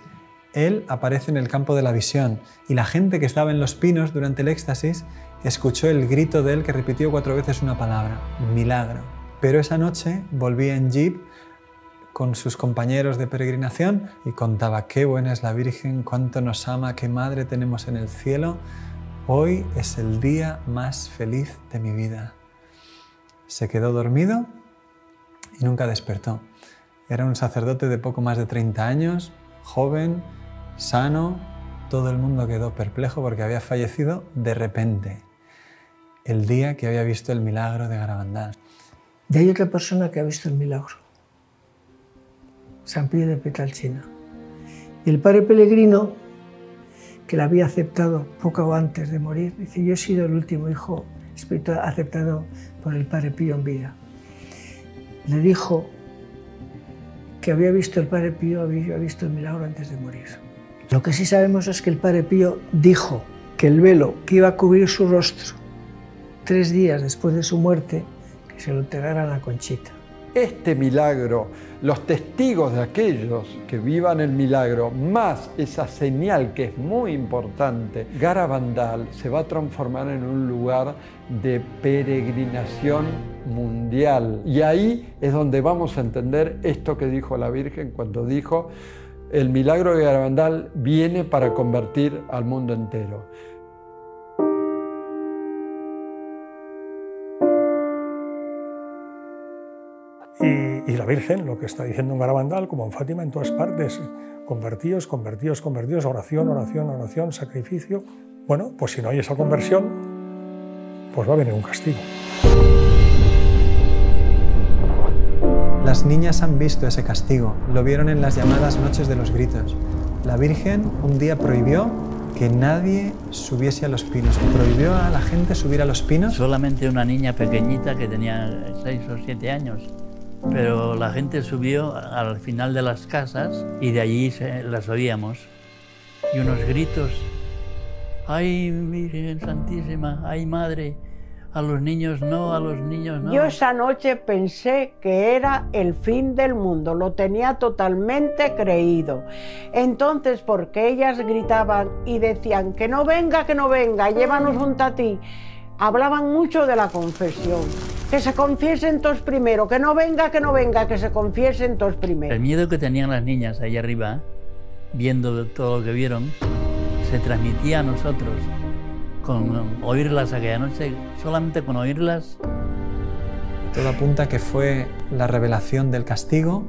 él aparece en el campo de la visión y la gente que estaba en los pinos durante el éxtasis escuchó el grito de él que repitió 4 veces una palabra, milagro. Pero esa noche volvía en jeep con sus compañeros de peregrinación y contaba qué buena es la Virgen, cuánto nos ama, qué madre tenemos en el cielo. Hoy es el día más feliz de mi vida. Se quedó dormido y nunca despertó. Era un sacerdote de poco más de 30 años, joven, sano. Todo el mundo quedó perplejo porque había fallecido de repente, el día que había visto el milagro de Garabandal. Y hay otra persona que ha visto el milagro, San Pío de Pietrelcina. Y el padre Pellegrino, que la había aceptado poco antes de morir, dice, yo he sido el último hijo espiritual aceptado por el padre Pío en vida. Le dijo que había visto el padre Pío, había visto el milagro antes de morir. Lo que sí sabemos es que el padre Pío dijo que el velo que iba a cubrir su rostro 3 días después de su muerte, que se lo entregaran a Conchita. Este milagro, los testigos de aquellos que vivan el milagro, más esa señal que es muy importante, Garabandal se va a transformar en un lugar de peregrinación mundial. Y ahí es donde vamos a entender esto que dijo la Virgen cuando dijo, El milagro de Garabandal viene para convertir al mundo entero. Y la Virgen, lo que está diciendo en Garabandal, como en Fátima, en todas partes, convertíos, convertíos, convertíos, oración, oración, oración, sacrificio. Bueno, pues si no hay esa conversión, pues va a venir un castigo. Las niñas han visto ese castigo, lo vieron en las llamadas Noches de los Gritos. La Virgen un día prohibió que nadie subiese a los pinos, prohibió a la gente subir a los pinos. Solamente una niña pequeñita que tenía 6 o 7 años. Pero la gente subió al final de las casas y de allí las oíamos. Y unos gritos, ¡ay, Virgen Santísima! ¡Ay, Madre! A los niños no, a los niños no. Yo esa noche pensé que era el fin del mundo, lo tenía totalmente creído. Entonces, porque ellas gritaban y decían que no venga, llévanos junto a ti, hablaban mucho de la confesión. Que se confiesen todos primero, que no venga, que se confiesen todos primero. El miedo que tenían las niñas ahí arriba, viendo todo lo que vieron, se transmitía a nosotros. Con oírlas aquella noche, solamente con oírlas. Todo apunta que fue la revelación del castigo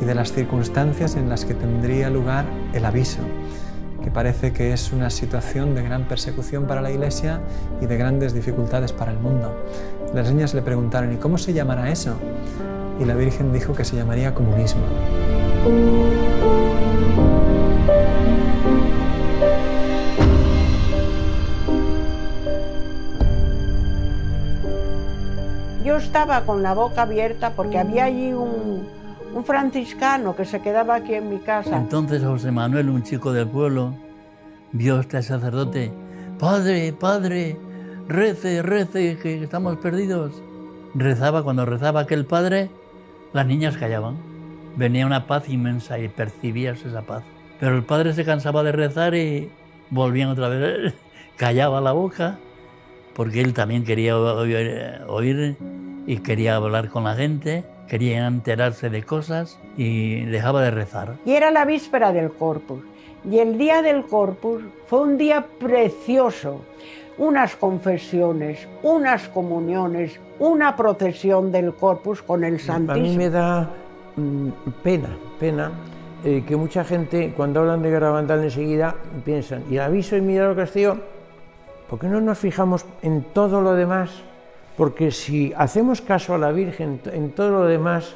y de las circunstancias en las que tendría lugar el aviso, que parece que es una situación de gran persecución para la Iglesia y de grandes dificultades para el mundo. Las niñas le preguntaron, ¿y cómo se llamará eso? Y la Virgen dijo que se llamaría comunismo. Yo estaba con la boca abierta porque había allí un franciscano que se quedaba aquí en mi casa. Entonces José Manuel, un chico del pueblo, vio a este sacerdote. ¡Padre, padre, rece, rece, que estamos perdidos! Rezaba, cuando rezaba aquel padre, las niñas callaban. Venía una paz inmensa y percibías esa paz. Pero el padre se cansaba de rezar y volvían otra vez. Callaba la boca, porque él también quería oír y quería hablar con la gente, quería enterarse de cosas y dejaba de rezar. Y era la víspera del Corpus. Y el día del Corpus fue un día precioso. Unas confesiones, unas comuniones, una procesión del Corpus con el Santísimo. A mí me da pena que mucha gente, cuando hablan de Garabandal enseguida, piensan, ¿y el aviso y milagro castigo? ¿Por qué no nos fijamos en todo lo demás? Porque si hacemos caso a la Virgen en todo lo demás,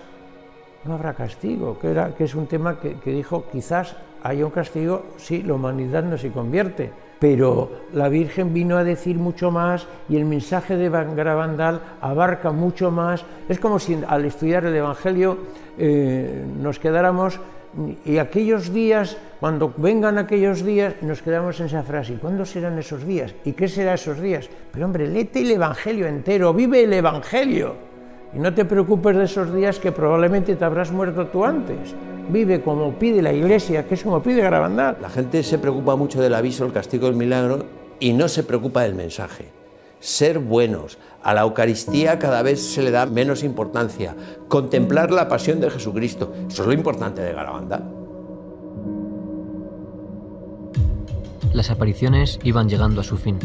no habrá castigo, que es un tema que dijo, quizás haya un castigo si la humanidad no se convierte. Pero la Virgen vino a decir mucho más y el mensaje de Garabandal abarca mucho más. Es como si al estudiar el Evangelio nos quedáramos y aquellos días, cuando vengan aquellos días, nos quedamos en esa frase. ¿Y cuándo serán esos días? ¿Y qué serán esos días? Pero hombre, léete el Evangelio entero, vive el Evangelio. Y no te preocupes de esos días que probablemente te habrás muerto tú antes. Vive como pide la Iglesia, que es como pide Garabandal. La gente se preocupa mucho del aviso, el castigo, el milagro, y no se preocupa del mensaje. Ser buenos. A la Eucaristía cada vez se le da menos importancia. Contemplar la pasión de Jesucristo. Eso es lo importante de Garabandal. Las apariciones iban llegando a su fin.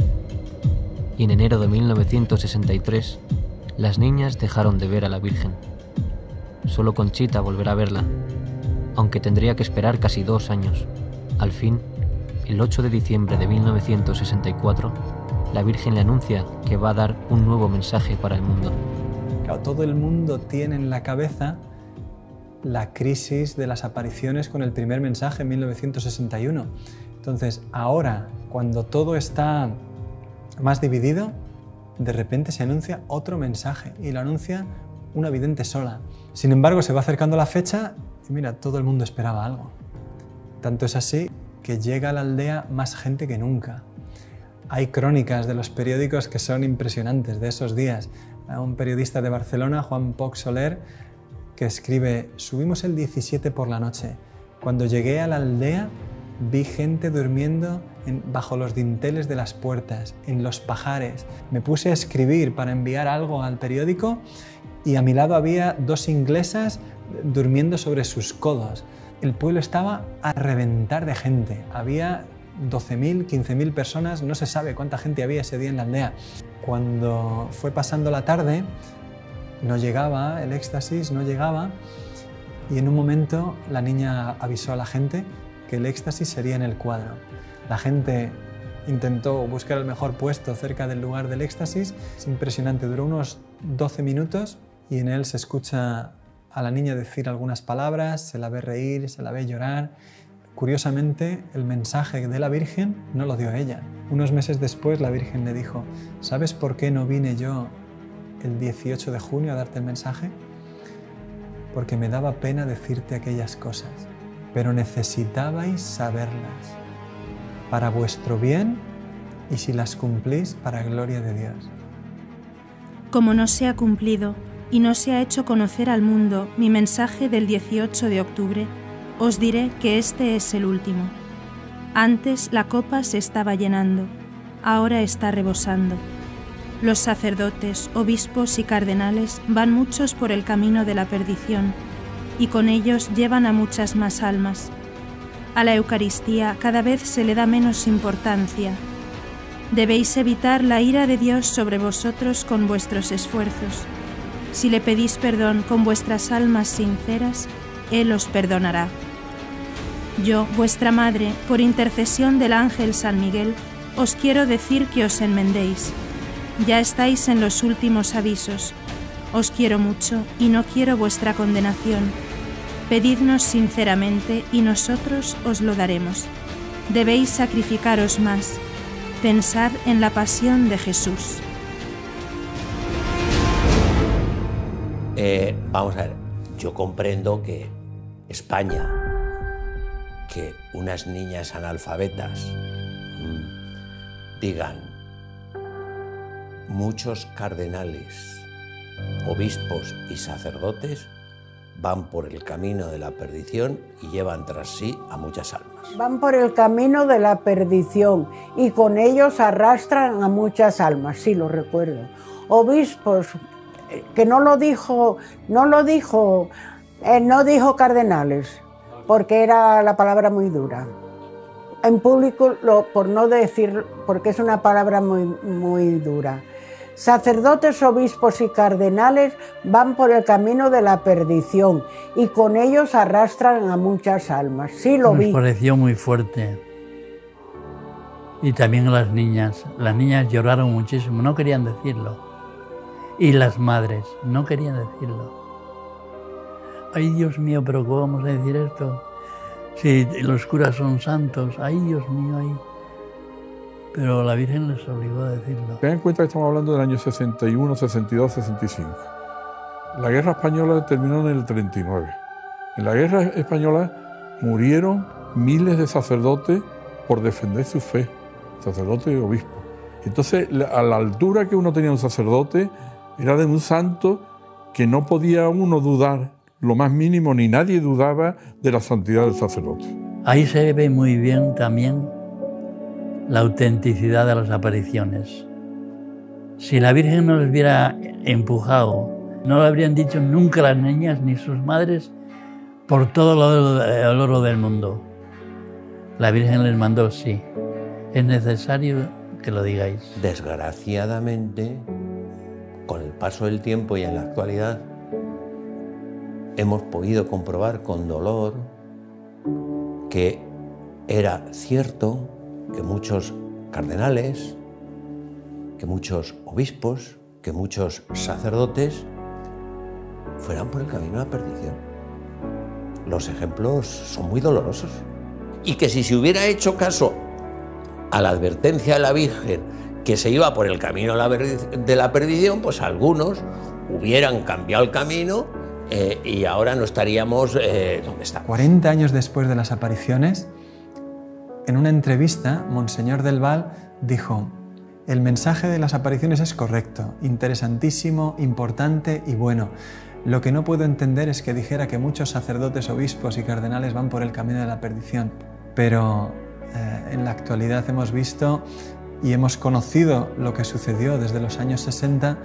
Y en enero de 1963, las niñas dejaron de ver a la Virgen. Solo Conchita volverá a verla, aunque tendría que esperar casi 2 años. Al fin, el 8 de diciembre de 1964, la Virgen le anuncia que va a dar un nuevo mensaje para el mundo. Claro, todo el mundo tiene en la cabeza la crisis de las apariciones con el primer mensaje en 1961. Entonces, ahora, cuando todo está más dividido, de repente se anuncia otro mensaje y lo anuncia una vidente sola. Sin embargo, se va acercando la fecha y mira, todo el mundo esperaba algo. Tanto es así que llega a la aldea más gente que nunca. Hay crónicas de los periódicos que son impresionantes de esos días. Un periodista de Barcelona, Juan Poch Soler, que escribe: subimos el 17 por la noche. Cuando llegué a la aldea vi gente durmiendo bajo los dinteles de las puertas, en los pajares. Me puse a escribir para enviar algo al periódico y a mi lado había 2 inglesas durmiendo sobre sus codos. el pueblo estaba a reventar de gente. Había 12.000, 15.000 personas, no se sabe cuánta gente había ese día en la aldea. Cuando fue pasando la tarde, no llegaba el éxtasis, no llegaba, y en un momento la niña avisó a la gente que el éxtasis sería en el cuadro. La gente intentó buscar el mejor puesto cerca del lugar del éxtasis. Es impresionante, duró unos 12 minutos y en él se escucha a la niña decir algunas palabras, se la ve reír, se la ve llorar. Curiosamente, el mensaje de la Virgen no lo dio ella. Unos meses después la Virgen le dijo: ¿sabes por qué no vine yo el 18 de junio a darte el mensaje? Porque me daba pena decirte aquellas cosas, pero necesitabais saberlas para vuestro bien y si las cumplís para gloria de Dios. Como no se ha cumplido y no se ha hecho conocer al mundo mi mensaje del 18 de octubre, os diré que este es el último. Antes la copa se estaba llenando, ahora está rebosando. Los sacerdotes, obispos y cardenales van muchos por el camino de la perdición, y con ellos llevan a muchas más almas. A la Eucaristía cada vez se le da menos importancia. Debéis evitar la ira de Dios sobre vosotros con vuestros esfuerzos. Si le pedís perdón con vuestras almas sinceras, Él os perdonará. Yo, vuestra madre, por intercesión del ángel San Miguel, os quiero decir que os enmendéis. Ya estáis en los últimos avisos. Os quiero mucho y no quiero vuestra condenación. Pedidnos sinceramente y nosotros os lo daremos. Debéis sacrificaros más. Pensad en la pasión de Jesús. Vamos a ver, yo comprendo que España, que unas niñas analfabetas digan muchos cardenales, obispos y sacerdotes van por el camino de la perdición y llevan tras sí a muchas almas. Van por el camino de la perdición y con ellos arrastran a muchas almas, sí, lo recuerdo. Obispos, que no dijo cardenales, porque era la palabra muy dura. En público, por no decir, porque es una palabra muy dura. Sacerdotes, obispos y cardenales van por el camino de la perdición y con ellos arrastran a muchas almas. Sí, lo vi. Nos pareció muy fuerte. Y también las niñas lloraron muchísimo, no querían decirlo. Y las madres no querían decirlo. Ay, Dios mío, pero ¿cómo vamos a decir esto? Si los curas son santos, ay, Dios mío, ay. Pero la Virgen les obligó a decirlo. Ten en cuenta que estamos hablando del año 61, 62, 65. La guerra española terminó en el 39. En la guerra española murieron miles de sacerdotes por defender su fe, sacerdotes y obispos. Entonces, a la altura que uno tenía un sacerdote, era de un santo que no podía uno dudar lo más mínimo, ni nadie dudaba de la santidad del sacerdote. Ahí se ve muy bien también la autenticidad de las apariciones. Si la Virgen no les hubiera empujado, no lo habrían dicho nunca las niñas ni sus madres por todo el oro del mundo. La Virgen les mandó, sí, es necesario que lo digáis. Desgraciadamente, con el paso del tiempo y en la actualidad, hemos podido comprobar con dolor que era cierto que muchos cardenales, que muchos obispos, que muchos sacerdotes fueran por el camino de la perdición. Los ejemplos son muy dolorosos. Y que si se hubiera hecho caso a la advertencia de la Virgen que se iba por el camino de la perdición, pues algunos hubieran cambiado el camino y ahora no estaríamos donde estamos. 40 años después de las apariciones, en una entrevista, Monseñor del Val dijo: el mensaje de las apariciones es correcto, interesantísimo, importante y bueno. Lo que no puedo entender es que dijera que muchos sacerdotes, obispos y cardenales van por el camino de la perdición. Pero en la actualidad hemos visto y hemos conocido lo que sucedió desde los años 60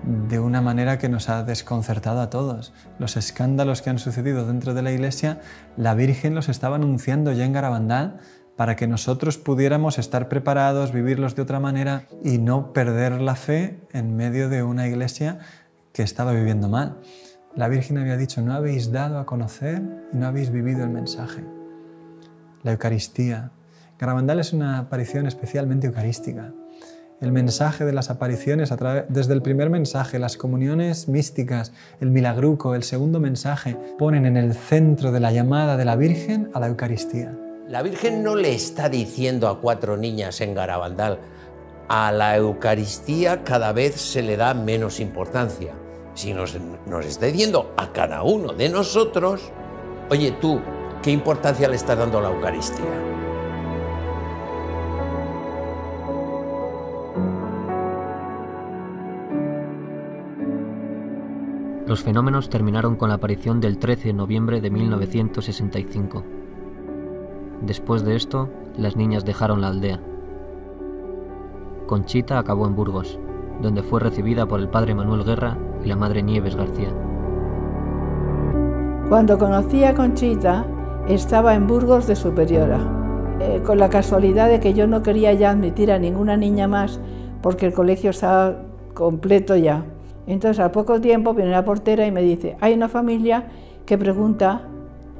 de una manera que nos ha desconcertado a todos. Los escándalos que han sucedido dentro de la Iglesia, la Virgen los estaba anunciando ya en Garabandal para que nosotros pudiéramos estar preparados, vivirlos de otra manera y no perder la fe en medio de una Iglesia que estaba viviendo mal. La Virgen había dicho: no habéis dado a conocer y no habéis vivido el mensaje. La Eucaristía. Garabandal es una aparición especialmente eucarística. El mensaje de las apariciones, desde el primer mensaje, las comuniones místicas, el milagruco, el segundo mensaje, ponen en el centro de la llamada de la Virgen a la Eucaristía. La Virgen no le está diciendo a 4 niñas en Garabandal: a la Eucaristía cada vez se le da menos importancia, sino nos está diciendo a cada uno de nosotros: oye, tú, ¿qué importancia le estás dando a la Eucaristía? Los fenómenos terminaron con la aparición del 13 de noviembre de 1965. Después de esto, las niñas dejaron la aldea. Conchita acabó en Burgos, donde fue recibida por el padre Manuel Guerra y la madre Nieves García. Cuando conocí a Conchita, estaba en Burgos de superiora, con la casualidad de que yo no quería ya admitir a ninguna niña más porque el colegio estaba completo ya. Entonces, al poco tiempo viene la portera y me dice: hay una familia que pregunta.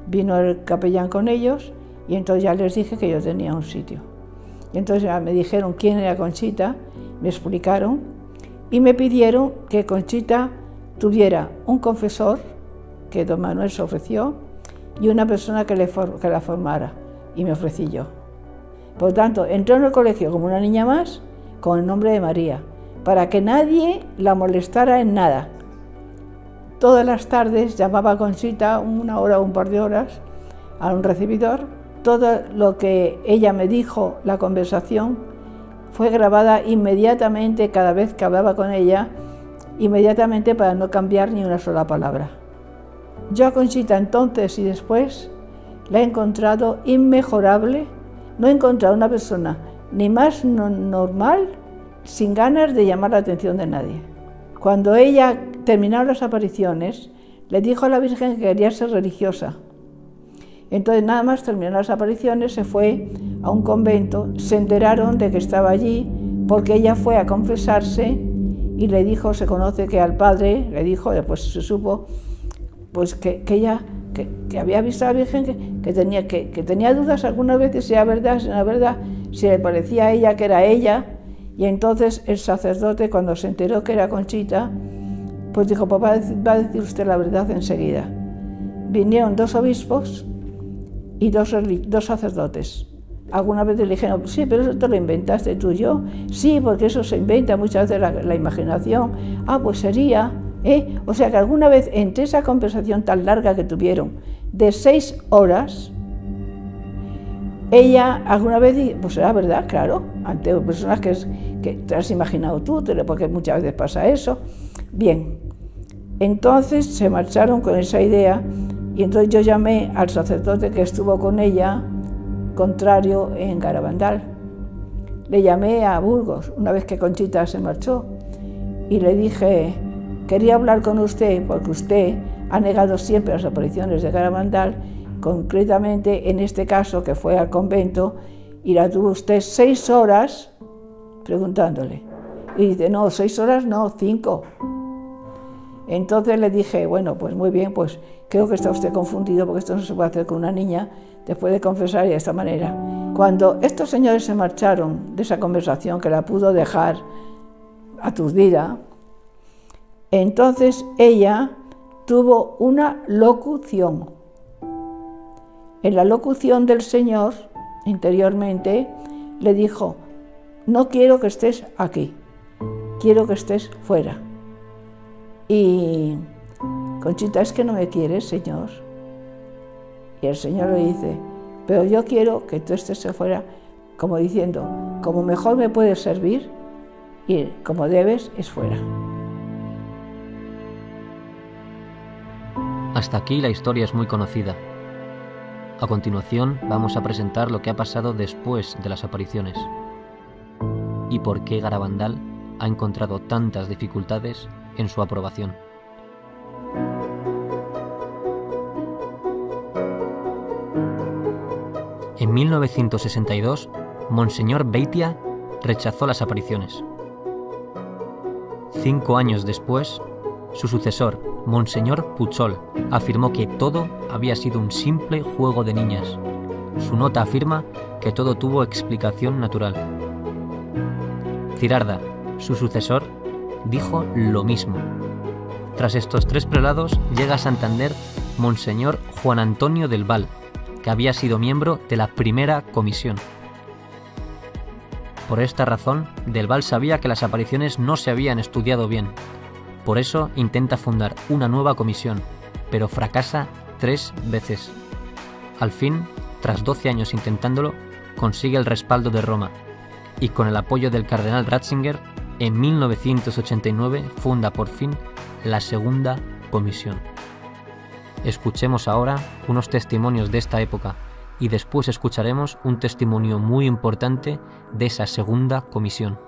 Vino el capellán con ellos y entonces ya les dije que yo tenía un sitio. Y entonces ya me dijeron quién era Conchita, me explicaron y me pidieron que Conchita tuviera un confesor, que don Manuel se ofreció, y una persona que la formara, y me ofrecí yo. Por lo tanto, entró en el colegio como una niña más, con el nombre de María, para que nadie la molestara en nada. Todas las tardes llamaba a Conchita 1 hora o un par de horas a un recibidor. Todo lo que ella me dijo, la conversación, fue grabada inmediatamente cada vez que hablaba con ella, inmediatamente para no cambiar ni una sola palabra. Yo a Conchita entonces y después la he encontrado inmejorable. No he encontrado una persona ni más normal, sin ganas de llamar la atención de nadie. Cuando ella terminó las apariciones, le dijo a la Virgen que quería ser religiosa. Entonces, nada más terminó las apariciones, se fue a un convento, se enteraron de que estaba allí, porque ella fue a confesarse y le dijo, se conoce que al padre, le dijo, después se supo, pues que ella que había visto a la Virgen, que tenía dudas algunas veces si era verdad, si no era verdad, si le parecía a ella que era ella. Y entonces el sacerdote, cuando se enteró que era Conchita, pues dijo: papá, va a decir usted la verdad enseguida. Vinieron 2 obispos y 2 sacerdotes. Alguna vez le dijeron: sí, pero eso te lo inventaste tú y yo. Sí, porque eso se inventa muchas veces la imaginación. Ah, pues sería, ¿eh? O sea que alguna vez, entre esa conversación tan larga que tuvieron, de 6 horas, ella alguna vez, pues era verdad, claro, ante personas que te has imaginado tú, porque muchas veces pasa eso. Bien, entonces se marcharon con esa idea y entonces yo llamé al sacerdote que estuvo con ella, contrario, en Garabandal. Le llamé a Burgos, una vez que Conchita se marchó, y le dije: quería hablar con usted porque usted ha negado siempre las apariciones de Garabandal, concretamente en este caso que fue al convento, y la tuvo usted 6 horas preguntándole. Y dice: no, 6 horas no, 5. Entonces le dije: bueno, pues muy bien, pues creo que está usted confundido porque esto no se puede hacer con una niña después de confesar y de esta manera. Cuando estos señores se marcharon de esa conversación, que la pudo dejar aturdida, entonces ella tuvo una locución. En la locución del Señor, interiormente, le dijo: no quiero que estés aquí, quiero que estés fuera. Y Conchita: es que no me quieres, Señor. Y el Señor le dice: pero yo quiero que tú estés fuera, como diciendo, como mejor me puedes servir y como debes es fuera. Hasta aquí la historia es muy conocida. A continuación vamos a presentar lo que ha pasado después de las apariciones y por qué Garabandal ha encontrado tantas dificultades en su aprobación. En 1962, Monseñor Beitia rechazó las apariciones. 5 años después, su sucesor, Monseñor Puchol, afirmó que todo había sido un simple juego de niñas. Su nota afirma que todo tuvo explicación natural. Cirarda, su sucesor, dijo lo mismo. Tras estos 3 prelados, llega a Santander Monseñor Juan Antonio del Val, que había sido miembro de la primera comisión. Por esta razón, Del Val sabía que las apariciones no se habían estudiado bien. Por eso intenta fundar una nueva comisión, pero fracasa 3 veces. Al fin, tras 12 años intentándolo, consigue el respaldo de Roma y con el apoyo del cardenal Ratzinger, en 1989 funda por fin la segunda comisión. Escuchemos ahora unos testimonios de esta época y después escucharemos un testimonio muy importante de esa segunda comisión.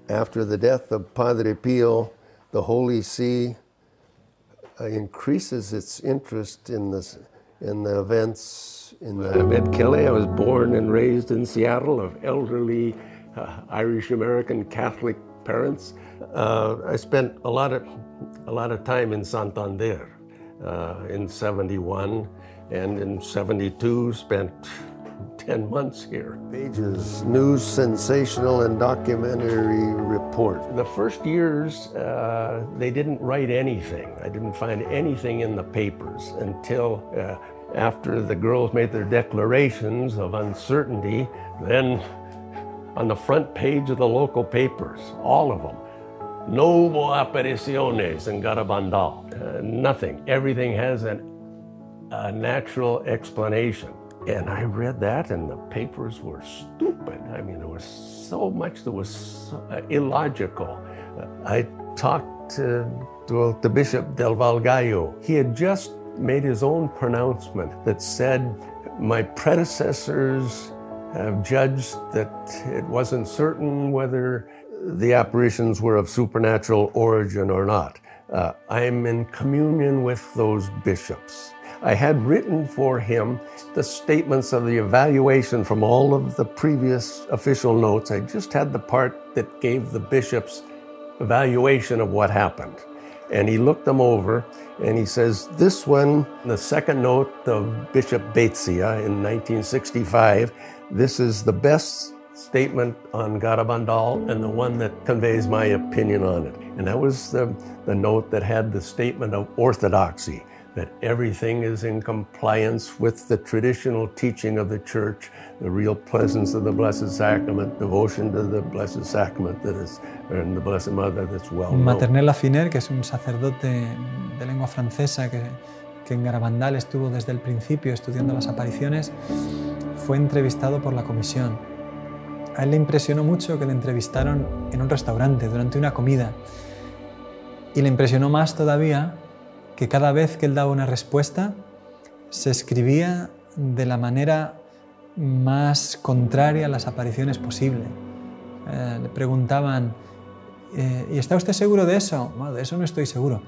After the death of Padre Pio, the Holy See increases its interest in the events in the... I'm Ed Kelly. I was born and raised in Seattle of elderly Irish-American Catholic parents. I spent a lot of time in Santander in 71, and in 72 spent 10 months here. Pages, news, sensational, and documentary report. The first years, they didn't write anything. I didn't find anything in the papers until after the girls made their declarations of uncertainty. Then on the front page of the local papers, all of them, no hubo apariciones en Garabandal. Nothing. Everything has a natural explanation. And I read that, and the papers were stupid. I mean, there was so much that was illogical. I talked to the Bishop del Val Gallo. He had just made his own pronouncement that said, my predecessors have judged that it wasn't certain whether the apparitions were of supernatural origin or not. I'm in communion with those bishops. I had written for him the statements of the evaluation from all of the previous official notes. I just had the part that gave the bishop's evaluation of what happened. And he looked them over and he says, this one, the second note of Bishop Baetzia in 1965, this is the best statement on Garabandal and the one that conveys my opinion on it. And that was the note that had the statement of orthodoxy, that everything is in compliance with the traditional teaching of the Church, the real presence of the Blessed Sacrament, devotion to the Blessed Sacrament that is, and the Blessed Mother that's well known. Maternel Lafiner, que es un sacerdote de lengua francesa que en Garabandal estuvo desde el principio estudiando las apariciones, fue entrevistado por la comisión. A él le impresionó mucho que le entrevistaron en un restaurante durante una comida, y le impresionó más todavía que cada vez que él daba una respuesta se escribía de la manera más contraria a las apariciones posible. Le preguntaban, ¿y está usted seguro de eso? Bueno, de eso no estoy seguro.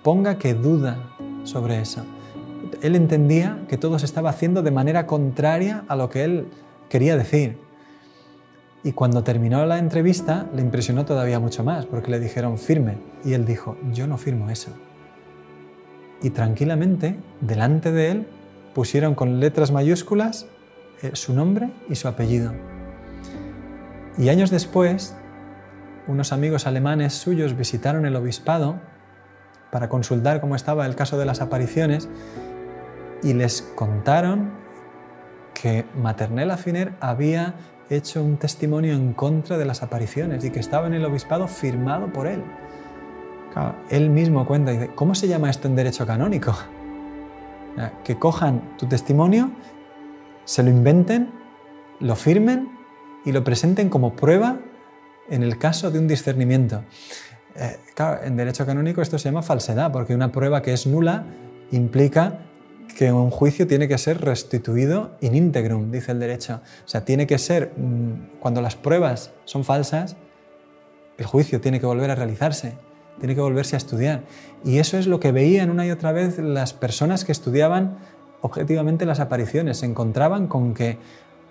Ponga que duda sobre eso. Él entendía que todo se estaba haciendo de manera contraria a lo que él quería decir. Y cuando terminó la entrevista le impresionó todavía mucho más, porque le dijeron firme, y él dijo, yo no firmo eso. Y tranquilamente, delante de él, pusieron con letras mayúsculas su nombre y su apellido. Y años después, unos amigos alemanes suyos visitaron el obispado para consultar cómo estaba el caso de las apariciones y les contaron que Maternel Lafiner había hecho un testimonio en contra de las apariciones y que estaba en el obispado firmado por él. Claro, él mismo cuenta y dice, ¿cómo se llama esto en derecho canónico? Que cojan tu testimonio, se lo inventen, lo firmen y lo presenten como prueba en el caso de un discernimiento. Claro, en derecho canónico esto se llama falsedad, porque una prueba que es nula implica que un juicio tiene que ser restituido in integrum, dice el derecho. O sea, tiene que ser, cuando las pruebas son falsas, el juicio tiene que volver a realizarse, tiene que volverse a estudiar. Y eso es lo que veían una y otra vez las personas que estudiaban objetivamente las apariciones. Se encontraban con que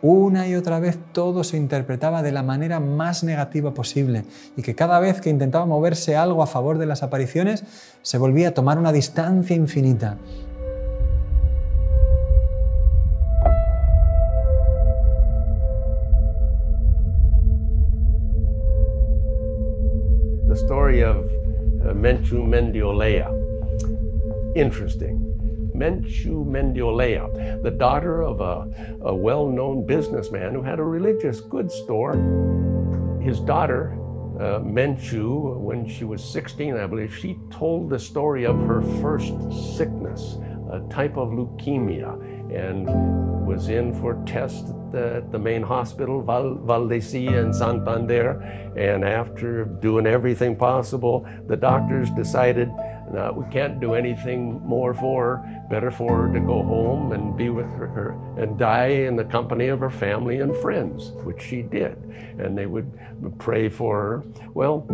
una y otra vez todo se interpretaba de la manera más negativa posible y que cada vez que intentaba moverse algo a favor de las apariciones se volvía a tomar una distancia infinita. The story of Menchu Mendiolea. Interesting. Menchu Mendiolea, the daughter of a well-known businessman who had a religious goods store. His daughter, Menchu, when she was 16, I believe, she told the story of her first sickness, a type of leukemia, and was in for tests at the main hospital, Valdecilla in Santander, and after doing everything possible, the doctors decided, no, we can't do anything more for her, better for her to go home and be with her and die in the company of her family and friends, which she did. And they would pray for her. Well,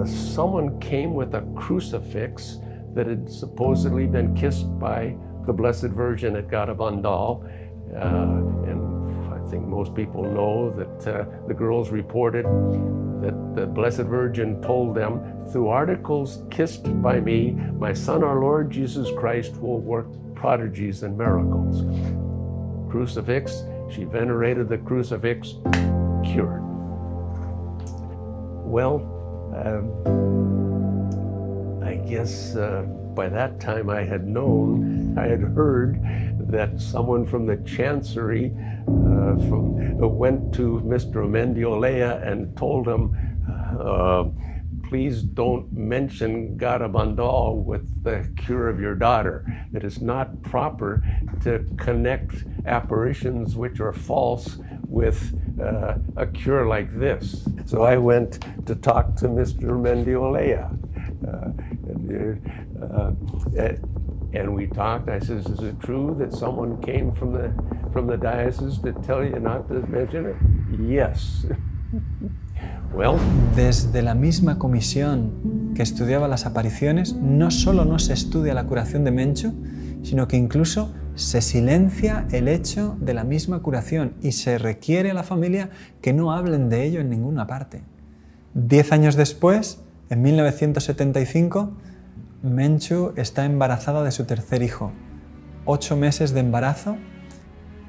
someone came with a crucifix that had supposedly been kissed by the Blessed Virgin at Garabandal. And I think most people know that the girls reported that the Blessed Virgin told them, through articles kissed by me, my Son, our Lord Jesus Christ, will work prodigies and miracles. Crucifix, she venerated the crucifix, cured. Well, I guess by that time I had heard that someone from the Chancery went to Mr. Mendiolea and told him, please don't mention Garabandal with the cure of your daughter. It is not proper to connect apparitions which are false with a cure like this. So I went to talk to Mr. Mendiolea. And we talked. I says, is it true that someone came from the diocese to tell you not to mention it? Yes. Well. Desde la misma comisión que estudiaba las apariciones, no solo no se estudia la curación de Menchu, sino que incluso se silencia el hecho de la misma curación y se requiere a la familia que no hablen de ello en ninguna parte. 10 años después, en 1975, Menchu está embarazada de su tercer hijo, 8 meses de embarazo,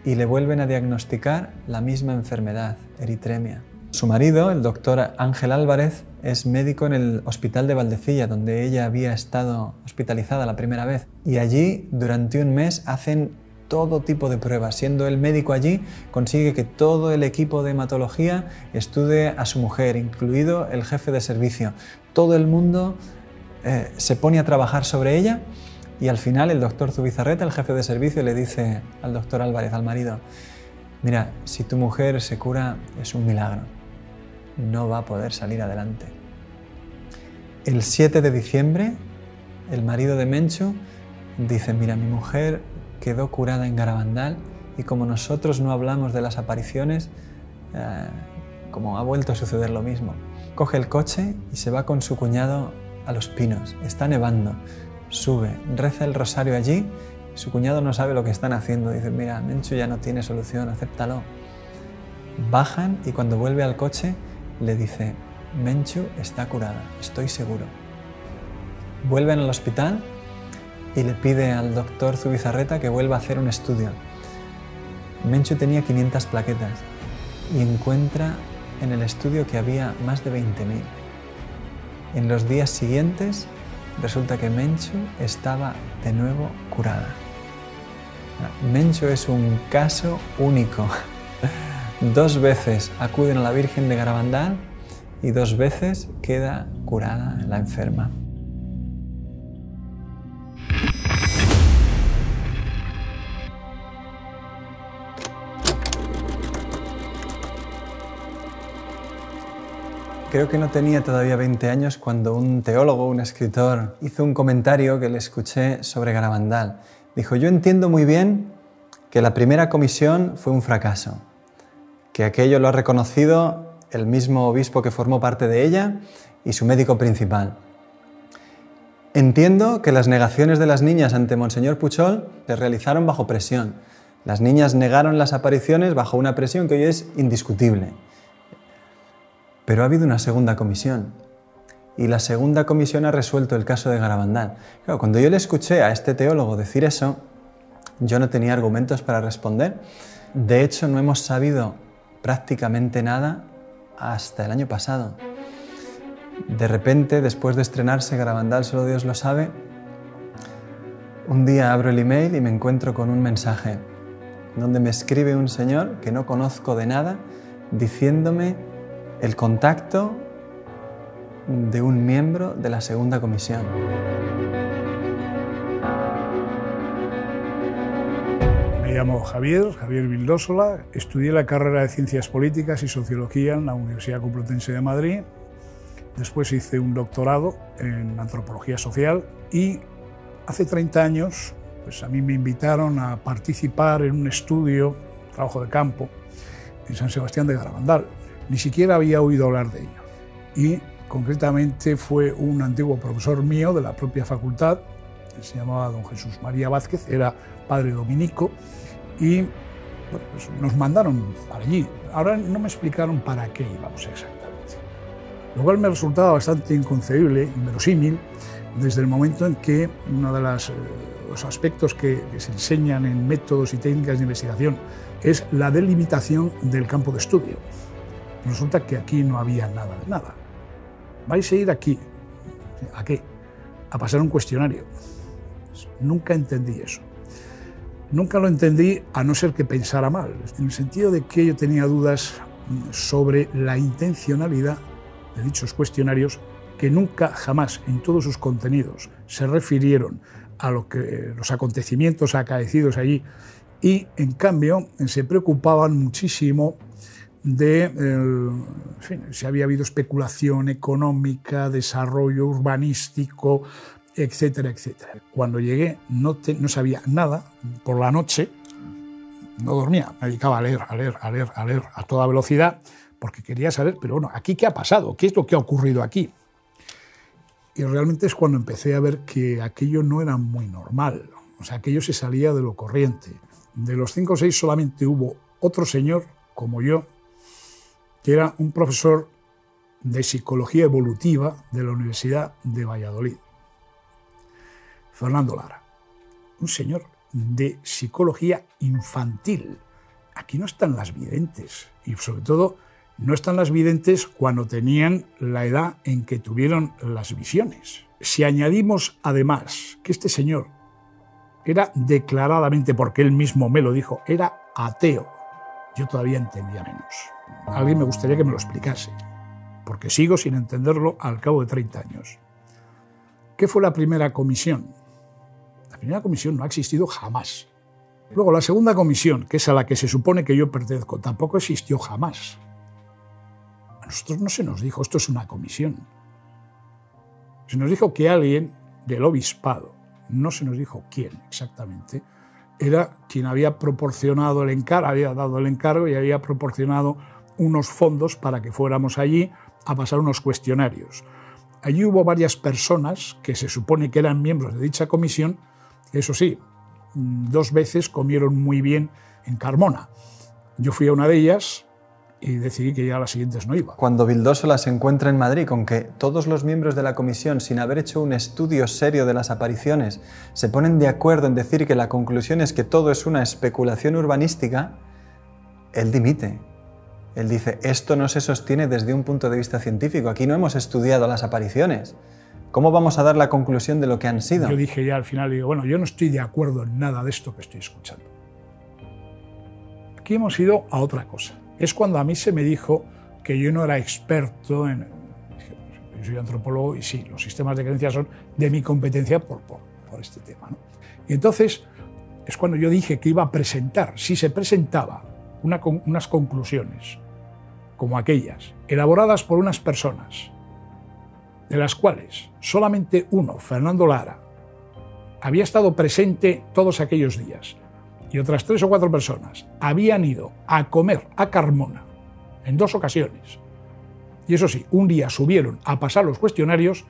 y le vuelven a diagnosticar la misma enfermedad, eritremia. Su marido, el doctor Ángel Álvarez, es médico en el hospital de Valdecilla, donde ella había estado hospitalizada la primera vez. Y allí, durante un mes, hacen todo tipo de pruebas. Siendo el médico allí, consigue que todo el equipo de hematología estudie a su mujer, incluido el jefe de servicio. Todo el mundo se pone a trabajar sobre ella y al final el doctor Zubizarreta, el jefe de servicio, le dice al doctor Álvarez, al marido, mira, si tu mujer se cura es un milagro, no va a poder salir adelante. El 7 de diciembre, el marido de Menchu dice, mira, mi mujer quedó curada en Garabandal y como nosotros no hablamos de las apariciones, como ha vuelto a suceder lo mismo. Coge el coche y se va con su cuñado a Los Pinos. Está nevando, sube, reza el rosario allí, su cuñado no sabe lo que están haciendo. Dice, mira, Menchu ya no tiene solución, acéptalo. Bajan y cuando vuelve al coche le dice, Menchu está curada, estoy seguro. Vuelven al hospital y le pide al doctor Zubizarreta que vuelva a hacer un estudio. Menchu tenía 500 plaquetas y encuentra en el estudio que había más de 20.000. En los días siguientes resulta que Menchu estaba de nuevo curada. Menchu es un caso único. 2 veces acuden a la Virgen de Garabandal y 2 veces queda curada la enferma. Creo que no tenía todavía 20 años cuando un teólogo, un escritor, hizo un comentario que le escuché sobre Garabandal. Dijo, yo entiendo muy bien que la primera comisión fue un fracaso, que aquello lo ha reconocido el mismo obispo que formó parte de ella y su médico principal. Entiendo que las negaciones de las niñas ante Monseñor Puchol se realizaron bajo presión. Las niñas negaron las apariciones bajo una presión que hoy es indiscutible. Pero ha habido una segunda comisión. Y la segunda comisión ha resuelto el caso de Garabandal. Claro, cuando yo le escuché a este teólogo decir eso, yo no tenía argumentos para responder. De hecho, no hemos sabido prácticamente nada hasta el año pasado. De repente, después de estrenarse Garabandal, solo Dios lo sabe, un día abro el email y me encuentro con un mensaje donde me escribe un señor que no conozco de nada, diciéndome el contacto de un miembro de la segunda comisión. Me llamo Javier Vildósola, estudié la carrera de Ciencias Políticas y Sociología en la Universidad Complutense de Madrid. Después hice un doctorado en Antropología Social y hace 30 años pues a mí me invitaron a participar en un estudio, trabajo de campo, en San Sebastián de Garabandal. Ni siquiera había oído hablar de ello. Y concretamente fue un antiguo profesor mío de la propia facultad, que se llamaba don Jesús María Vázquez, era padre dominico, y bueno, pues nos mandaron para allí. Ahora no me explicaron para qué íbamos exactamente. Lo cual me resultaba bastante inconcebible, inverosímil, desde el momento en que uno de los aspectos que se enseñan en métodos y técnicas de investigación es la delimitación del campo de estudio. Resulta que aquí no había nada de nada. Vais a ir aquí. ¿A qué? A pasar un cuestionario. Nunca entendí eso. Nunca lo entendí, a no ser que pensara mal, en el sentido de que yo tenía dudas sobre la intencionalidad de dichos cuestionarios, que nunca, jamás, en todos sus contenidos, se refirieron a los acontecimientos acaecidos allí y, en cambio, se preocupaban muchísimo de, en fin, si había habido especulación económica, desarrollo urbanístico, etcétera, etcétera. Cuando llegué no sabía nada. Por la noche no dormía, me dedicaba a leer a toda velocidad, porque quería saber, pero bueno, ¿aquí qué ha pasado? ¿Qué es lo que ha ocurrido aquí? Y realmente es cuando empecé a ver que aquello no era muy normal. O sea, aquello se salía de lo corriente. De los 5 o 6 solamente hubo otro señor, como yo, que era un profesor de psicología evolutiva de la Universidad de Valladolid, Fernando Lara. Un señor de psicología infantil. Aquí no están las videntes, y sobre todo no están las videntes cuando tenían la edad en que tuvieron las visiones. Si añadimos además que este señor era declaradamente, porque él mismo me lo dijo, era ateo, yo todavía entendía menos. Alguien me gustaría que me lo explicase, porque sigo sin entenderlo al cabo de 30 años. ¿Qué fue la primera comisión? La primera comisión no ha existido jamás. Luego, la segunda comisión, que es a la que se supone que yo pertenezco, tampoco existió jamás. A nosotros no se nos dijo, esto es una comisión. Se nos dijo que alguien del obispado, no se nos dijo quién exactamente, era quien había proporcionado el encargo, había dado el encargo y había proporcionado unos fondos para que fuéramos allí a pasar unos cuestionarios. Allí hubo varias personas que se supone que eran miembros de dicha comisión, eso sí, 2 veces comieron muy bien en Carmona. Yo fui a una de ellas y decidí que ya a las siguientes no iba. Cuando Vildósola se encuentra en Madrid con que todos los miembros de la comisión, sin haber hecho un estudio serio de las apariciones, se ponen de acuerdo en decir que la conclusión es que todo es una especulación urbanística, él dimite. Él dice, esto no se sostiene desde un punto de vista científico, aquí no hemos estudiado las apariciones. ¿Cómo vamos a dar la conclusión de lo que han sido? Yo dije ya al final, digo, bueno, yo no estoy de acuerdo en nada de esto que estoy escuchando. Aquí hemos ido a otra cosa. Es cuando a mí se me dijo que yo no era experto en... Yo soy antropólogo y sí, los sistemas de creencias son de mi competencia por este tema, ¿no? Y entonces es cuando yo dije que iba a presentar, si se presentaba, unas conclusiones como aquellas, elaboradas por unas personas, de las cuales solamente uno, Fernando Lara, había estado presente todos aquellos días, y otras 3 o 4 personas habían ido a comer a Carmona en 2 ocasiones y eso sí, un día subieron a pasar los cuestionarios,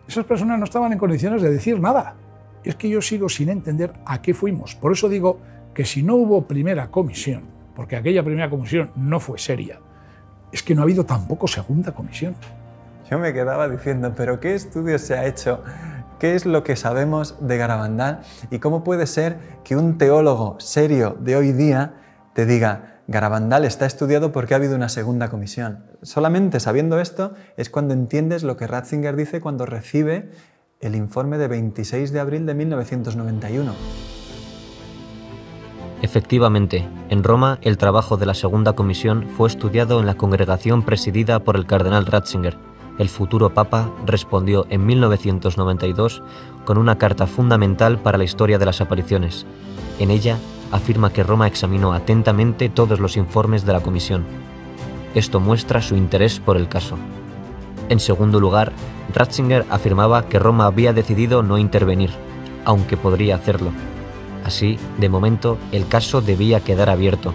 esas personas no estaban en condiciones de decir nada. Y es que yo sigo sin entender a qué fuimos. Por eso digo que si no hubo primera comisión, porque aquella primera comisión no fue seria, es que no ha habido tampoco segunda comisión. Yo me quedaba diciendo, ¿pero qué estudio se ha hecho? ¿Qué es lo que sabemos de Garabandal? ¿Y cómo puede ser que un teólogo serio de hoy día te diga, Garabandal está estudiado porque ha habido una segunda comisión? Solamente sabiendo esto es cuando entiendes lo que Ratzinger dice cuando recibe el informe de 26 de abril de 1991. Efectivamente, en Roma el trabajo de la segunda comisión fue estudiado en la congregación presidida por el cardenal Ratzinger. El futuro papa respondió en 1992 con una carta fundamental para la historia de las apariciones. En ella afirma que Roma examinó atentamente todos los informes de la comisión. Esto muestra su interés por el caso. En segundo lugar, Ratzinger afirmaba que Roma había decidido no intervenir, aunque podría hacerlo. Así, de momento, el caso debía quedar abierto.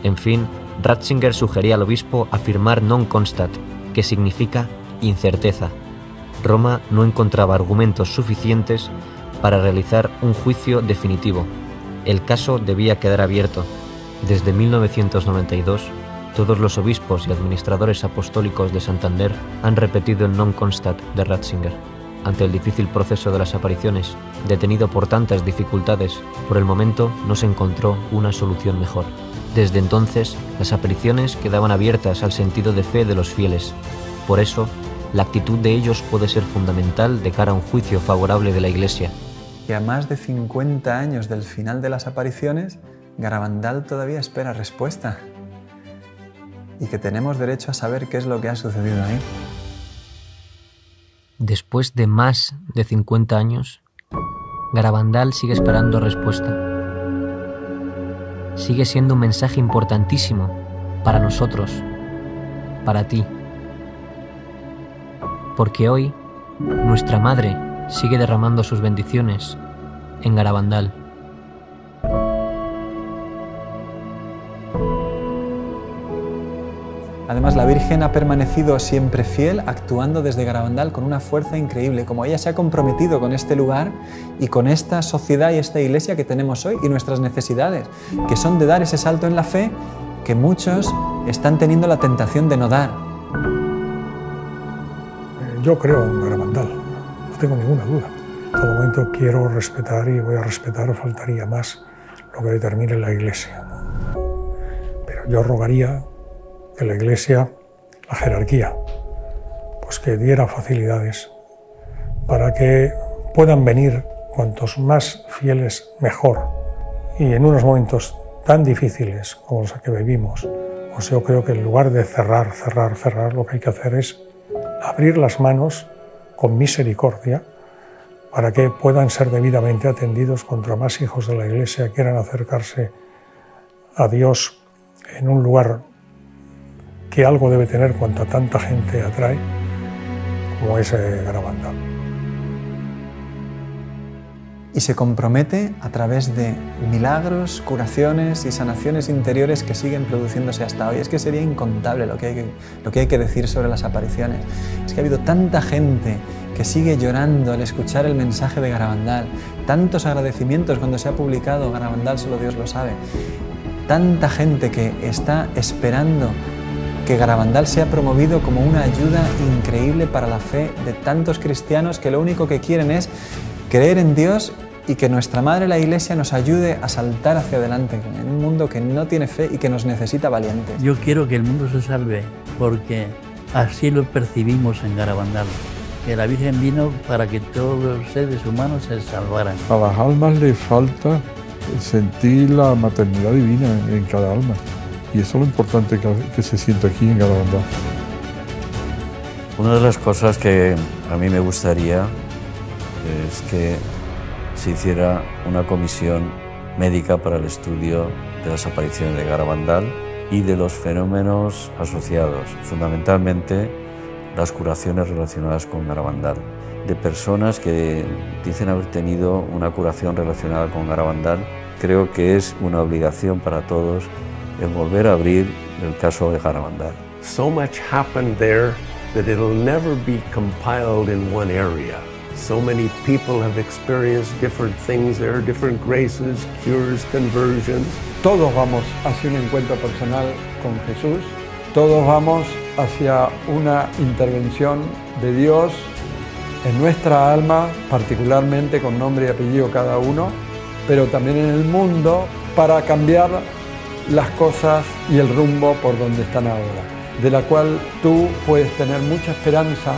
En fin, Ratzinger sugería al obispo afirmar non constat, que significa incerteza. Roma no encontraba argumentos suficientes para realizar un juicio definitivo. El caso debía quedar abierto. Desde 1992, todos los obispos y administradores apostólicos de Santander han repetido el non constat de Ratzinger. Ante el difícil proceso de las apariciones, detenido por tantas dificultades, por el momento no se encontró una solución mejor. Desde entonces, las apariciones quedaban abiertas al sentido de fe de los fieles. Por eso, la actitud de ellos puede ser fundamental de cara a un juicio favorable de la Iglesia. Y a más de 50 años del final de las apariciones, Garabandal todavía espera respuesta. Y que tenemos derecho a saber qué es lo que ha sucedido ahí. Después de más de 50 años, Garabandal sigue esperando respuesta. Sigue siendo un mensaje importantísimo para nosotros, para ti. Porque hoy, nuestra Madre sigue derramando sus bendiciones en Garabandal. Además, la Virgen ha permanecido siempre fiel, actuando desde Garabandal con una fuerza increíble, como ella se ha comprometido con este lugar y con esta sociedad y esta iglesia que tenemos hoy y nuestras necesidades, que son de dar ese salto en la fe que muchos están teniendo la tentación de no dar. Yo creo en Garabandal, no tengo ninguna duda. En todo momento quiero respetar y voy a respetar, faltaría más, lo que determine la iglesia. Pero yo rogaría que la Iglesia, la jerarquía, pues que diera facilidades para que puedan venir cuantos más fieles mejor. Y en unos momentos tan difíciles como los que vivimos, pues yo creo que en lugar de cerrar, lo que hay que hacer es abrir las manos con misericordia para que puedan ser debidamente atendidos cuanto más hijos de la Iglesia quieran acercarse a Dios en un lugar que algo debe tener cuanta tanta gente atrae, como es Garabandal. Y se compromete a través de milagros, curaciones y sanaciones interiores que siguen produciéndose hasta hoy. Es que sería incontable lo que hay que decir sobre las apariciones. Es que ha habido tanta gente que sigue llorando al escuchar el mensaje de Garabandal, tantos agradecimientos cuando se ha publicado Garabandal, solo Dios lo sabe, tanta gente que está esperando que Garabandal sea promovido como una ayuda increíble para la fe de tantos cristianos que lo único que quieren es creer en Dios y que nuestra Madre la Iglesia nos ayude a saltar hacia adelante en un mundo que no tiene fe y que nos necesita valientes. Yo quiero que el mundo se salve porque así lo percibimos en Garabandal, que la Virgen vino para que todos los seres humanos se salvaran. A las almas les falta sentir la maternidad divina en cada alma. Y eso es lo importante que se siente aquí en Garabandal. Una de las cosas que a mí me gustaría es que se hiciera una comisión médica para el estudio de las apariciones de Garabandal y de los fenómenos asociados, fundamentalmente las curaciones relacionadas con Garabandal, de personas que dicen haber tenido una curación relacionada con Garabandal. Creo que es una obligación para todos el volver a abrir el caso de Garabandal. So much happened there that it'll never be compiled in one area. So many people have experienced different things there, different graces, cures, conversions. Todos vamos hacia un encuentro personal con Jesús, todos vamos hacia una intervención de Dios en nuestra alma, particularmente con nombre y apellido cada uno, pero también en el mundo para cambiar las cosas y el rumbo por donde están ahora, de la cual tú puedes tener mucha esperanza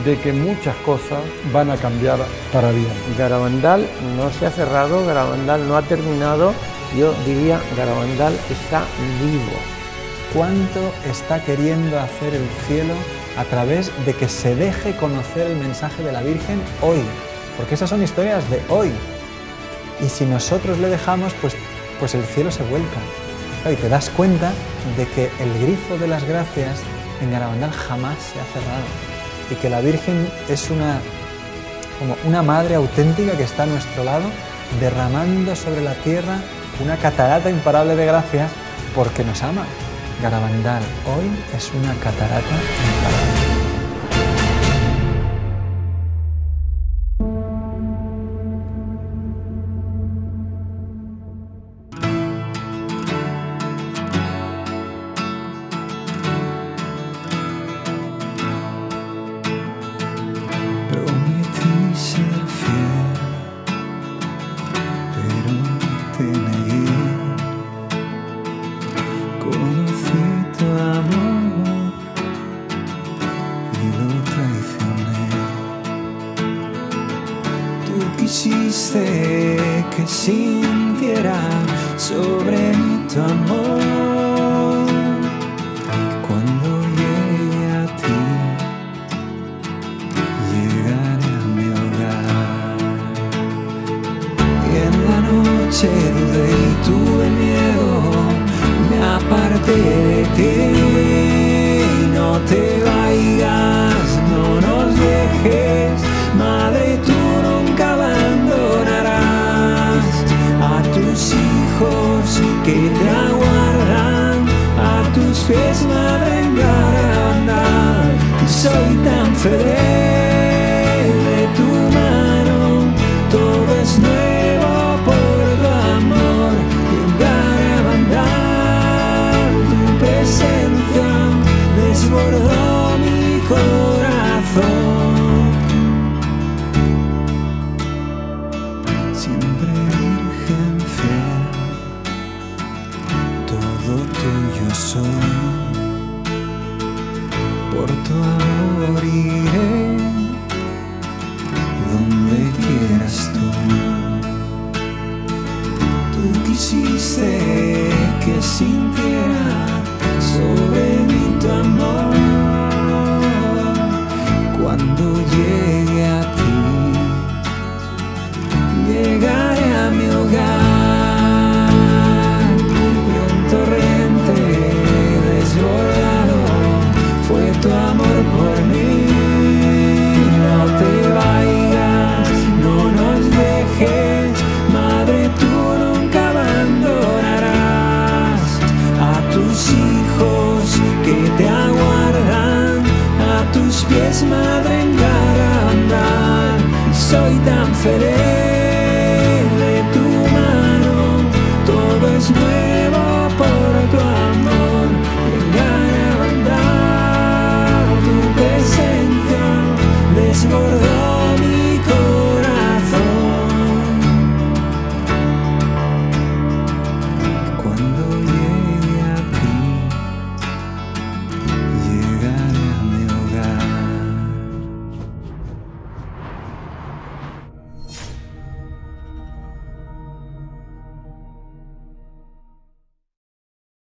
de que muchas cosas van a cambiar para bien. Garabandal no se ha cerrado, Garabandal no ha terminado, yo diría Garabandal está vivo. ¿Cuánto está queriendo hacer el cielo a través de que se deje conocer el mensaje de la Virgen hoy? Porque esas son historias de hoy. Y si nosotros le dejamos, pues el cielo se vuelca. Y te das cuenta de que el grifo de las gracias en Garabandal jamás se ha cerrado. Y que la Virgen es como una madre auténtica que está a nuestro lado, derramando sobre la tierra una catarata imparable de gracias porque nos ama. Garabandal hoy es una catarata imparable. Quisiste que sintiera sobre tu amor. Cuando llegue a ti, llegaré a mi hogar. Y en la noche dudé y tuve miedo, me aparté de ti. No te vayas, no nos dejes, Madre, tú nunca abandonarás a tus hijos que te aguardan, a tus pies, Madre, en Garabandal. Soy tan feliz de tu mano, todo es nuevo por tu amor. Y en Garabandal tu presencia desbordó mi corazón. Soy, por tu amor iré donde quieras tú. Tú quisiste que sin ti